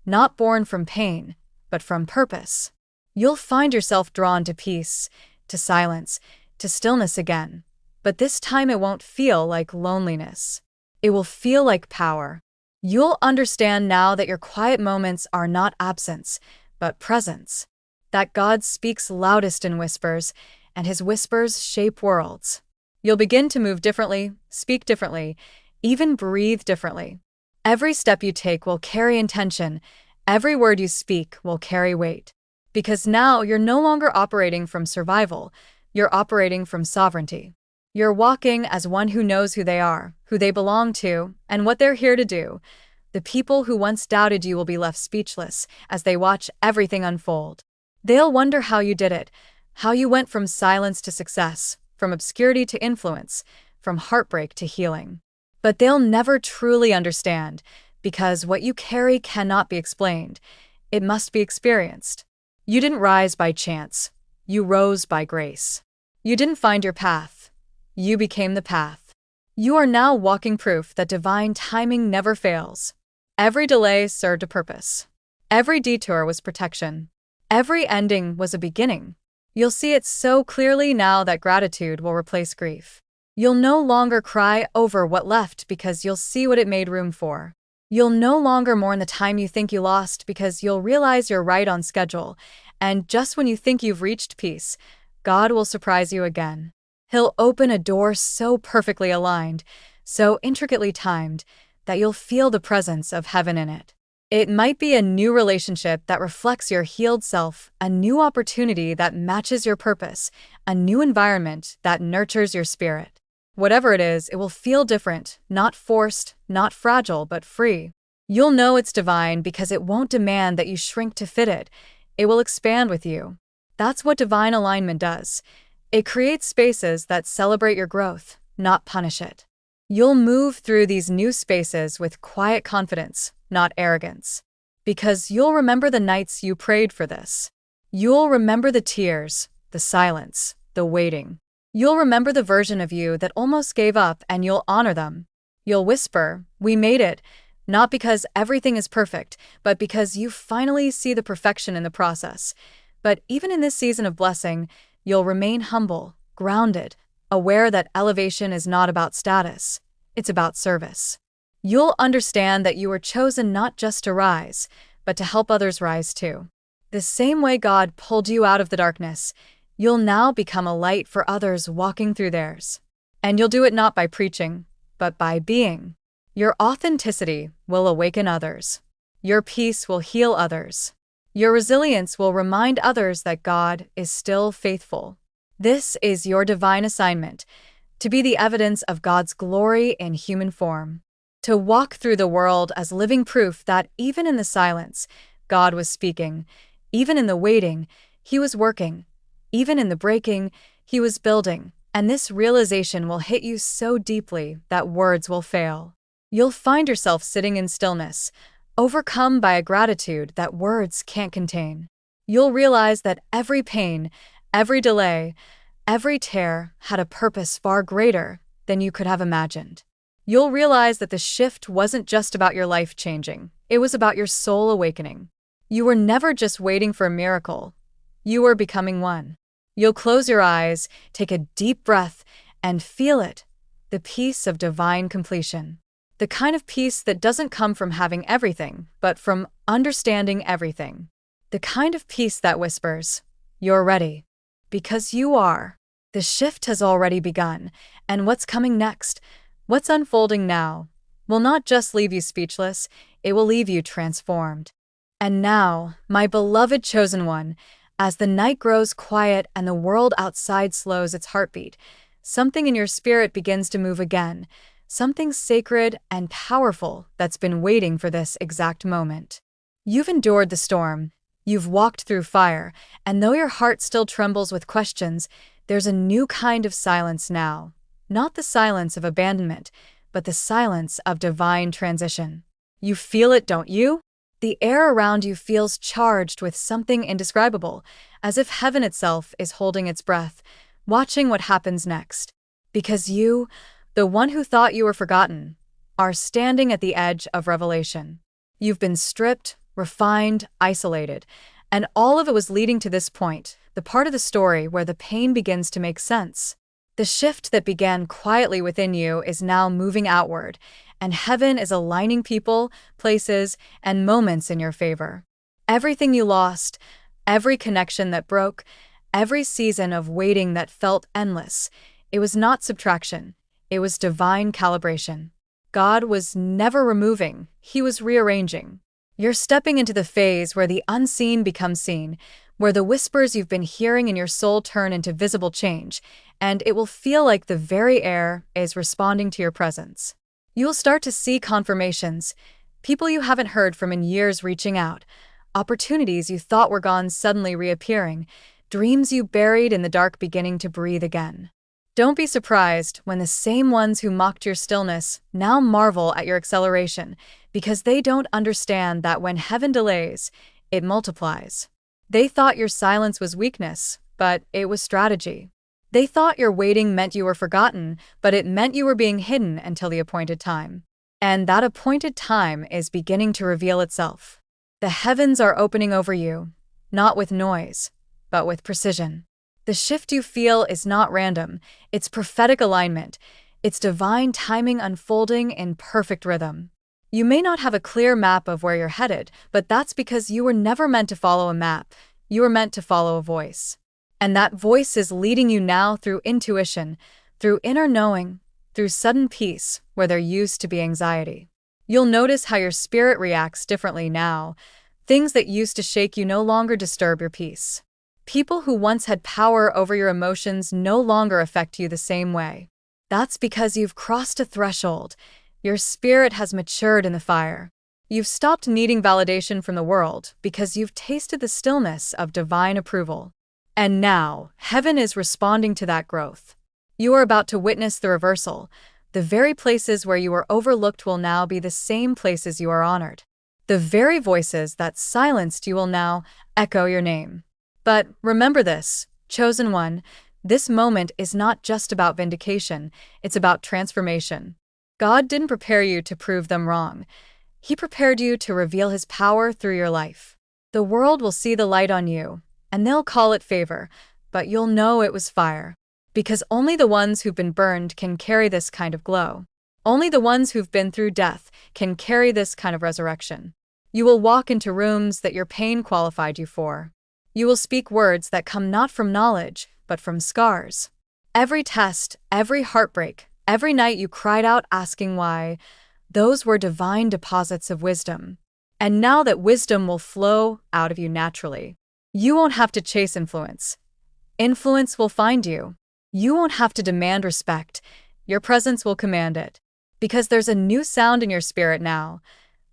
not born from pain, but from purpose. You'll find yourself drawn to peace, to silence, to stillness again. But this time it won't feel like loneliness. It will feel like power. You'll understand now that your quiet moments are not absence, but presence. That God speaks loudest in whispers, and his whispers shape worlds. You'll begin to move differently, speak differently, even breathe differently. Every step you take will carry intention. Every word you speak will carry weight. Because now you're no longer operating from survival, you're operating from sovereignty. You're walking as one who knows who they are, who they belong to, and what they're here to do. The people who once doubted you will be left speechless as they watch everything unfold. They'll wonder how you did it, how you went from silence to success, from obscurity to influence, from heartbreak to healing. But they'll never truly understand, because what you carry cannot be explained. It must be experienced. You didn't rise by chance. You rose by grace. You didn't find your path. You became the path. You are now walking proof that divine timing never fails. Every delay served a purpose. Every detour was protection. Every ending was a beginning. You'll see it so clearly now that gratitude will replace grief. You'll no longer cry over what left because you'll see what it made room for. You'll no longer mourn the time you think you lost because you'll realize you're right on schedule. And just when you think you've reached peace, God will surprise you again. He'll open a door so perfectly aligned, so intricately timed, that you'll feel the presence of heaven in it. It might be a new relationship that reflects your healed self, a new opportunity that matches your purpose, a new environment that nurtures your spirit. Whatever it is, it will feel different, not forced, not fragile, but free. You'll know it's divine because it won't demand that you shrink to fit it. It will expand with you. That's what divine alignment does. It creates spaces that celebrate your growth, not punish it. You'll move through these new spaces with quiet confidence, not arrogance. Because you'll remember the nights you prayed for this. You'll remember the tears, the silence, the waiting. You'll remember the version of you that almost gave up, and you'll honor them. You'll whisper, "We made it," not because everything is perfect, but because you finally see the perfection in the process. But even in this season of blessing, you'll remain humble, grounded, aware that elevation is not about status, it's about service. You'll understand that you were chosen not just to rise, but to help others rise too. The same way God pulled you out of the darkness, you'll now become a light for others walking through theirs. And you'll do it not by preaching, but by being. Your authenticity will awaken others. Your peace will heal others. Your resilience will remind others that God is still faithful. This is your divine assignment, to be the evidence of God's glory in human form. To walk through the world as living proof that even in the silence, God was speaking. Even in the waiting, He was working. Even in the breaking, He was building. And this realization will hit you so deeply that words will fail. You'll find yourself sitting in stillness, overcome by a gratitude that words can't contain. You'll realize that every pain, every delay, every tear had a purpose far greater than you could have imagined. You'll realize that the shift wasn't just about your life changing, it was about your soul awakening. You were never just waiting for a miracle, you were becoming one. You'll close your eyes, take a deep breath, and feel it, the peace of divine completion. The kind of peace that doesn't come from having everything, but from understanding everything. The kind of peace that whispers, "You're ready." Because you are. The shift has already begun, and what's coming next, what's unfolding now, will not just leave you speechless, it will leave you transformed. And now, my beloved chosen one, as the night grows quiet and the world outside slows its heartbeat, something in your spirit begins to move again, something sacred and powerful that's been waiting for this exact moment. You've endured the storm, you've walked through fire, and though your heart still trembles with questions, there's a new kind of silence now. Not the silence of abandonment, but the silence of divine transition. You feel it, don't you? The air around you feels charged with something indescribable, as if heaven itself is holding its breath, watching what happens next. Because you, the one who thought you were forgotten, are standing at the edge of revelation. You've been stripped, refined, isolated, and all of it was leading to this point, the part of the story where the pain begins to make sense. The shift that began quietly within you is now moving outward, and heaven is aligning people, places, and moments in your favor. Everything you lost, every connection that broke, every season of waiting that felt endless, it was not subtraction, it was divine calibration. God was never removing, He was rearranging. You're stepping into the phase where the unseen becomes seen, where the whispers you've been hearing in your soul turn into visible change, and it will feel like the very air is responding to your presence. You'll start to see confirmations, people you haven't heard from in years reaching out, opportunities you thought were gone suddenly reappearing, dreams you buried in the dark beginning to breathe again. Don't be surprised when the same ones who mocked your stillness now marvel at your acceleration, because they don't understand that when heaven delays, it multiplies. They thought your silence was weakness, but it was strategy. They thought your waiting meant you were forgotten, but it meant you were being hidden until the appointed time. And that appointed time is beginning to reveal itself. The heavens are opening over you, not with noise, but with precision. The shift you feel is not random, it's prophetic alignment. It's divine timing unfolding in perfect rhythm. You may not have a clear map of where you're headed, but that's because you were never meant to follow a map. You were meant to follow a voice. And that voice is leading you now through intuition, through inner knowing, through sudden peace where there used to be anxiety. You'll notice how your spirit reacts differently now. Things that used to shake you no longer disturb your peace. People who once had power over your emotions no longer affect you the same way. That's because you've crossed a threshold. Your spirit has matured in the fire. You've stopped needing validation from the world because you've tasted the stillness of divine approval. And now, heaven is responding to that growth. You are about to witness the reversal. The very places where you were overlooked will now be the same places you are honored. The very voices that silenced you will now echo your name. But remember this, chosen one, this moment is not just about vindication, it's about transformation. God didn't prepare you to prove them wrong. He prepared you to reveal His power through your life. The world will see the light on you, and they'll call it favor, but you'll know it was fire. Because only the ones who've been burned can carry this kind of glow. Only the ones who've been through death can carry this kind of resurrection. You will walk into rooms that your pain qualified you for. You will speak words that come not from knowledge, but from scars. Every test, every heartbreak, every night you cried out asking why, those were divine deposits of wisdom. And now that wisdom will flow out of you naturally, you won't have to chase influence. Influence will find you. You won't have to demand respect. Your presence will command it. Because there's a new sound in your spirit now,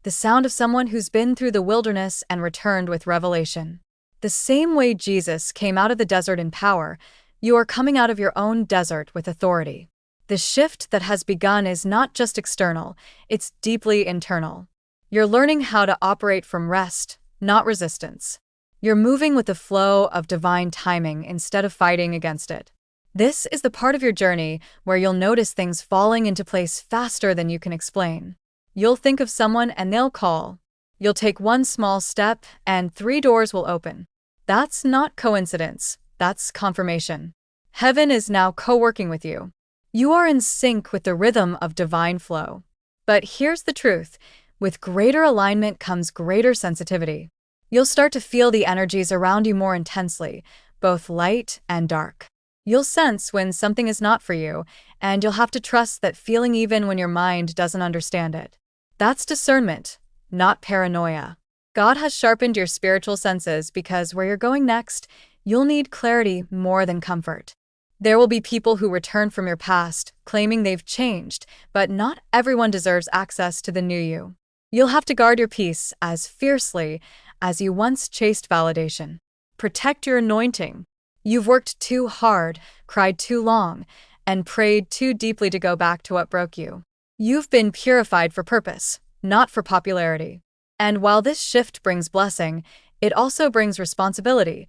the sound of someone who's been through the wilderness and returned with revelation. The same way Jesus came out of the desert in power, you are coming out of your own desert with authority. The shift that has begun is not just external, it's deeply internal. You're learning how to operate from rest, not resistance. You're moving with the flow of divine timing instead of fighting against it. This is the part of your journey where you'll notice things falling into place faster than you can explain. You'll think of someone and they'll call. You'll take one small step and 3 doors will open. That's not coincidence, that's confirmation. Heaven is now co-working with you. You are in sync with the rhythm of divine flow. But here's the truth, with greater alignment comes greater sensitivity. You'll start to feel the energies around you more intensely, both light and dark. You'll sense when something is not for you, and you'll have to trust that feeling even when your mind doesn't understand it. That's discernment, not paranoia. God has sharpened your spiritual senses because where you're going next, you'll need clarity more than comfort. There will be people who return from your past, claiming they've changed, but not everyone deserves access to the new you. You'll have to guard your peace as fiercely as you once chased validation. Protect your anointing. You've worked too hard, cried too long, and prayed too deeply to go back to what broke you. You've been purified for purpose, not for popularity. And while this shift brings blessing, it also brings responsibility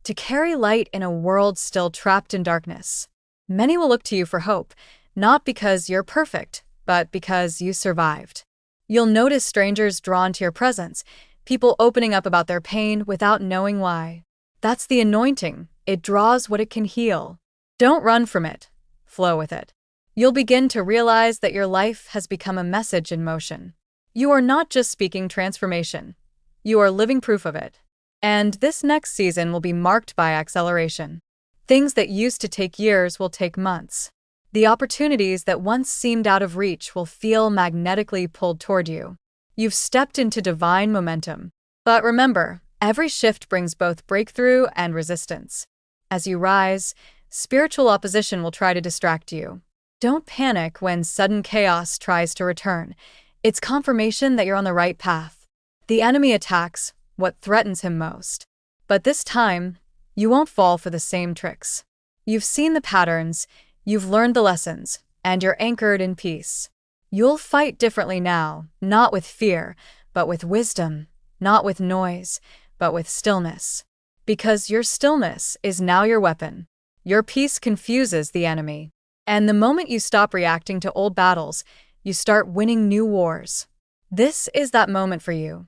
to carry light in a world still trapped in darkness. Many will look to you for hope, not because you're perfect, but because you survived. You'll notice strangers drawn to your presence, people opening up about their pain without knowing why. That's the anointing. It draws what it can heal. Don't run from it. Flow with it. You'll begin to realize that your life has become a message in motion. You are not just speaking transformation. You are living proof of it. And this next season will be marked by acceleration. Things that used to take years will take months. The opportunities that once seemed out of reach will feel magnetically pulled toward you. You've stepped into divine momentum. But remember, every shift brings both breakthrough and resistance. As you rise, spiritual opposition will try to distract you. Don't panic when sudden chaos tries to return. It's confirmation that you're on the right path. The enemy attacks what threatens him most. But this time, you won't fall for the same tricks. You've seen the patterns, you've learned the lessons, and you're anchored in peace. You'll fight differently now, not with fear, but with wisdom, not with noise, but with stillness. Because your stillness is now your weapon. Your peace confuses the enemy. And the moment you stop reacting to old battles, you start winning new wars. This is that moment for you.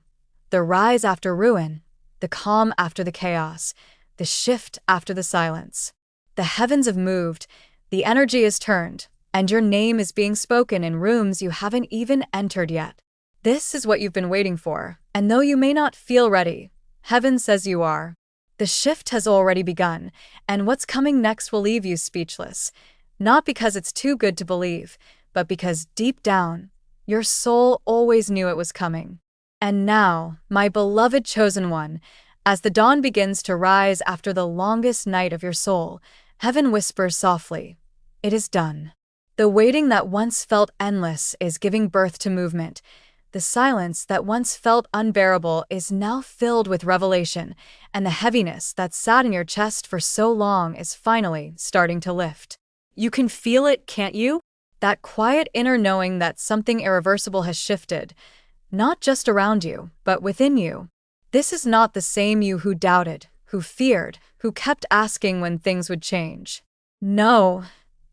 The rise after ruin, the calm after the chaos, the shift after the silence. The heavens have moved, the energy is turned, and your name is being spoken in rooms you haven't even entered yet. This is what you've been waiting for, and though you may not feel ready, heaven says you are. The shift has already begun, and what's coming next will leave you speechless. Not because it's too good to believe, but because deep down, your soul always knew it was coming. And now, my beloved chosen one, as the dawn begins to rise after the longest night of your soul, heaven whispers softly, "It is done." The waiting that once felt endless is giving birth to movement. The silence that once felt unbearable is now filled with revelation, and the heaviness that sat in your chest for so long is finally starting to lift. You can feel it, can't you? That quiet inner knowing that something irreversible has shifted, not just around you, but within you. This is not the same you who doubted, who feared, who kept asking when things would change. No,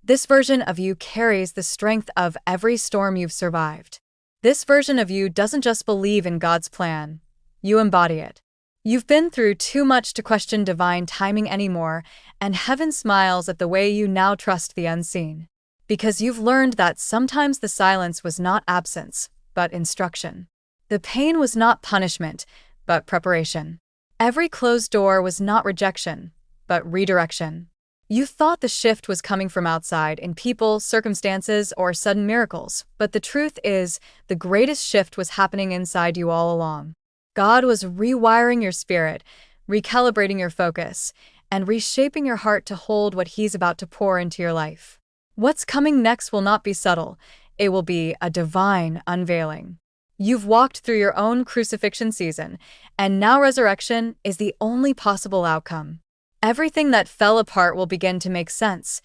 this version of you carries the strength of every storm you've survived. This version of you doesn't just believe in God's plan, you embody it. You've been through too much to question divine timing anymore, and heaven smiles at the way you now trust the unseen. Because you've learned that sometimes the silence was not absence, but instruction. The pain was not punishment, but preparation. Every closed door was not rejection, but redirection. You thought the shift was coming from outside in people, circumstances, or sudden miracles, but the truth is, the greatest shift was happening inside you all along. God was rewiring your spirit, recalibrating your focus, and reshaping your heart to hold what He's about to pour into your life. What's coming next will not be subtle, it will be a divine unveiling. You've walked through your own crucifixion season, and now resurrection is the only possible outcome. Everything that fell apart will begin to make sense.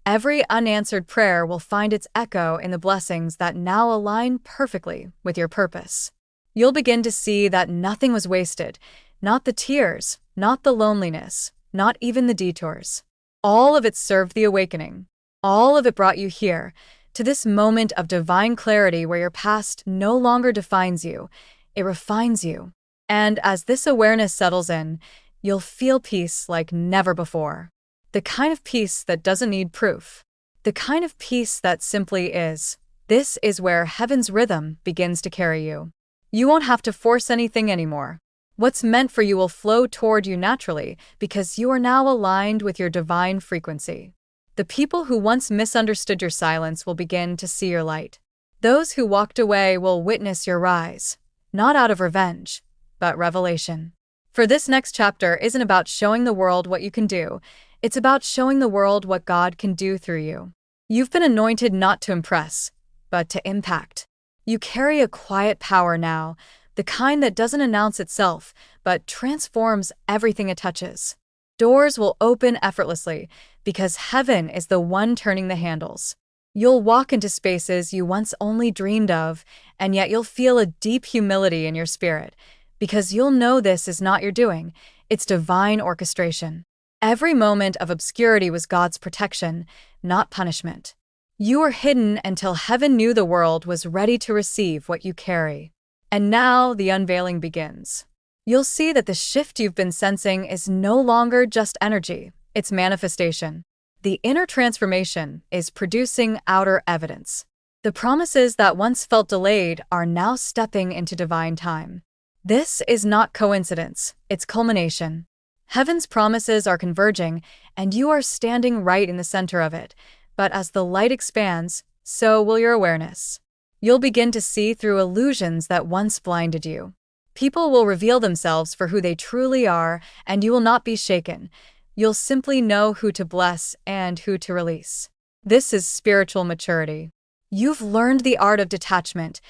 Every unanswered prayer will find its echo in the blessings that now align perfectly with your purpose. You'll begin to see that nothing was wasted, not the tears, not the loneliness, not even the detours. All of it served the awakening. All of it brought you here, to this moment of divine clarity where your past no longer defines you, it refines you. And as this awareness settles in, you'll feel peace like never before. The kind of peace that doesn't need proof. The kind of peace that simply is. This is where heaven's rhythm begins to carry you. You won't have to force anything anymore. What's meant for you will flow toward you naturally because you are now aligned with your divine frequency. The people who once misunderstood your silence will begin to see your light. Those who walked away will witness your rise, not out of revenge, but revelation. For this next chapter isn't about showing the world what you can do, it's about showing the world what God can do through you. You've been anointed not to impress, but to impact. You carry a quiet power now, the kind that doesn't announce itself, but transforms everything it touches. Doors will open effortlessly because heaven is the one turning the handles. You'll walk into spaces you once only dreamed of, and yet you'll feel a deep humility in your spirit because you'll know this is not your doing, it's divine orchestration. Every moment of obscurity was God's protection, not punishment. You were hidden until heaven knew the world was ready to receive what you carry. And now the unveiling begins. You'll see that the shift you've been sensing is no longer just energy, it's manifestation. The inner transformation is producing outer evidence. The promises that once felt delayed are now stepping into divine time. This is not coincidence, it's culmination. Heaven's promises are converging, and you are standing right in the center of it. But as the light expands, so will your awareness. You'll begin to see through illusions that once blinded you. People will reveal themselves for who they truly are, and you will not be shaken. You'll simply know who to bless and who to release. This is spiritual maturity. You've learned the art of detachment,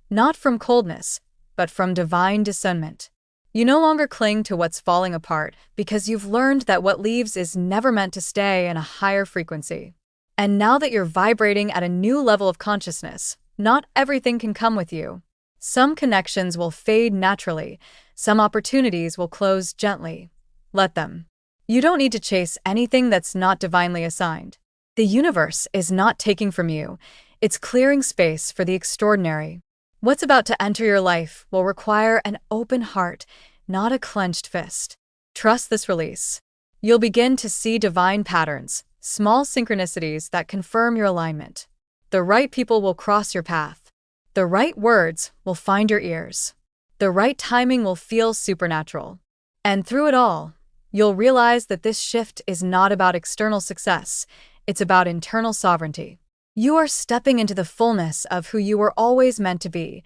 not from coldness, but from divine discernment. You no longer cling to what's falling apart because you've learned that what leaves is never meant to stay in a higher frequency. And now that you're vibrating at a new level of consciousness, not everything can come with you. Some connections will fade naturally, some opportunities will close gently. Let them. You don't need to chase anything that's not divinely assigned. The universe is not taking from you, it's clearing space for the extraordinary. What's about to enter your life will require an open heart, not a clenched fist. Trust this release. You'll begin to see divine patterns, small synchronicities that confirm your alignment. The right people will cross your path. The right words will find your ears. The right timing will feel supernatural. And through it all, you'll realize that this shift is not about external success, it's about internal sovereignty. You are stepping into the fullness of who you were always meant to be.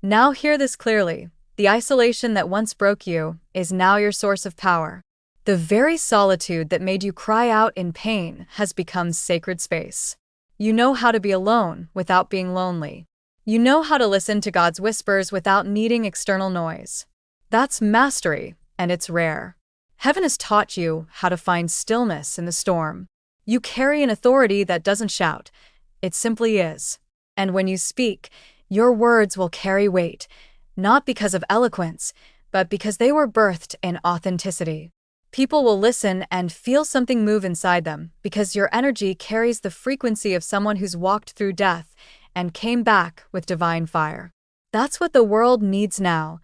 Now hear this clearly. The isolation that once broke you is now your source of power. The very solitude that made you cry out in pain has become sacred space. You know how to be alone without being lonely. You know how to listen to God's whispers without needing external noise. That's mastery, and it's rare. Heaven has taught you how to find stillness in the storm. You carry an authority that doesn't shout. It simply is. And when you speak, your words will carry weight, not because of eloquence, but because they were birthed in authenticity. People will listen and feel something move inside them because your energy carries the frequency of someone who's walked through death and came back with divine fire. That's what the world needs now.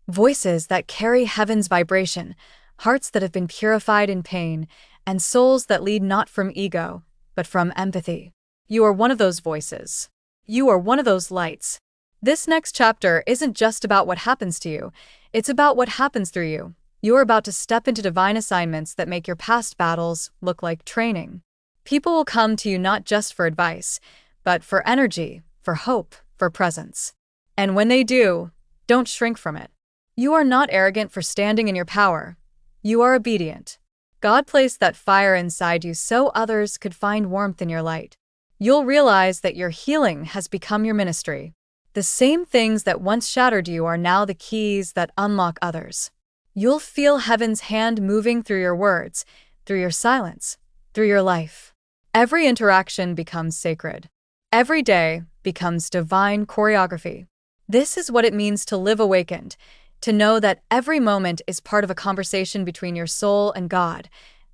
Voices that carry heaven's vibration, hearts that have been purified in pain, and souls that lead not from ego, but from empathy. You are one of those voices. You are one of those lights. This next chapter isn't just about what happens to you, it's about what happens through you. You are about to step into divine assignments that make your past battles look like training. People will come to you not just for advice, but for energy, for hope, for presence. And when they do, don't shrink from it. You are not arrogant for standing in your power. You are obedient. God placed that fire inside you so others could find warmth in your light. You'll realize that your healing has become your ministry. The same things that once shattered you are now the keys that unlock others. You'll feel heaven's hand moving through your words, through your silence, through your life. Every interaction becomes sacred. Every day becomes divine choreography. This is what it means to live awakened, to know that every moment is part of a conversation between your soul and God.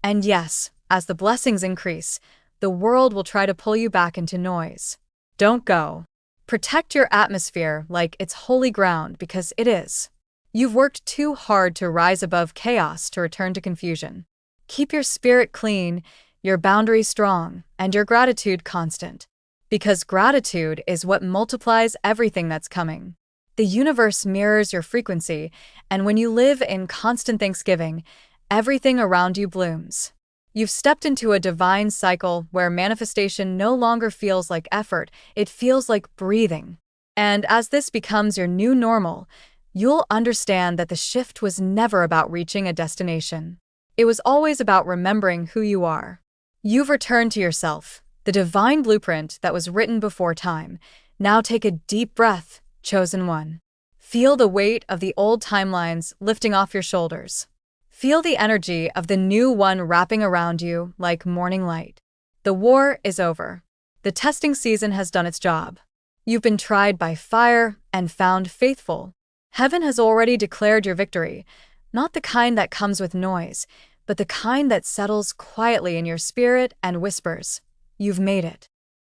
And yes, as the blessings increase, the world will try to pull you back into noise. Don't go. Protect your atmosphere like it's holy ground because it is. You've worked too hard to rise above chaos to return to confusion. Keep your spirit clean, your boundaries strong, and your gratitude constant. Because gratitude is what multiplies everything that's coming. The universe mirrors your frequency, and when you live in constant thanksgiving, everything around you blooms. You've stepped into a divine cycle where manifestation no longer feels like effort, it feels like breathing. And as this becomes your new normal, you'll understand that the shift was never about reaching a destination. It was always about remembering who you are. You've returned to yourself, the divine blueprint that was written before time. Now take a deep breath, chosen one. Feel the weight of the old timelines lifting off your shoulders. Feel the energy of the new one wrapping around you like morning light. The war is over. The testing season has done its job. You've been tried by fire and found faithful. Heaven has already declared your victory, not the kind that comes with noise, but the kind that settles quietly in your spirit and whispers, "You've made it."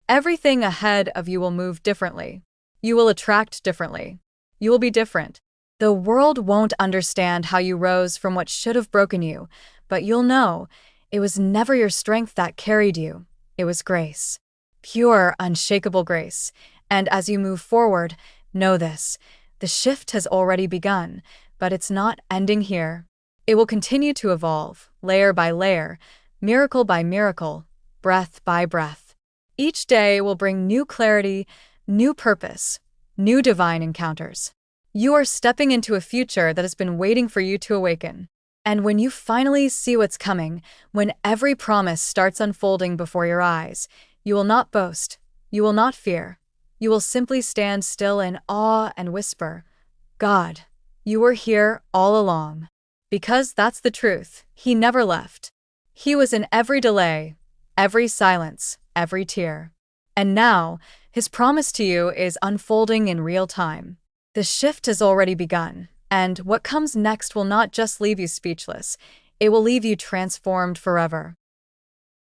Everything ahead of you will move differently. You will attract differently. You will be different. The world won't understand how you rose from what should have broken you, but you'll know it was never your strength that carried you. It was grace. Pure, unshakable grace. And as you move forward, know this. The shift has already begun, but it's not ending here. It will continue to evolve, layer by layer, miracle by miracle, breath by breath. Each day will bring new clarity, new purpose, new divine encounters. You are stepping into a future that has been waiting for you to awaken. And when you finally see what's coming, when every promise starts unfolding before your eyes, you will not boast, you will not fear. You will simply stand still in awe and whisper, "God, you were here all along." Because that's the truth. He never left. He was in every delay, every silence, every tear. And now, his promise to you is unfolding in real time. The shift has already begun, and what comes next will not just leave you speechless, it will leave you transformed forever.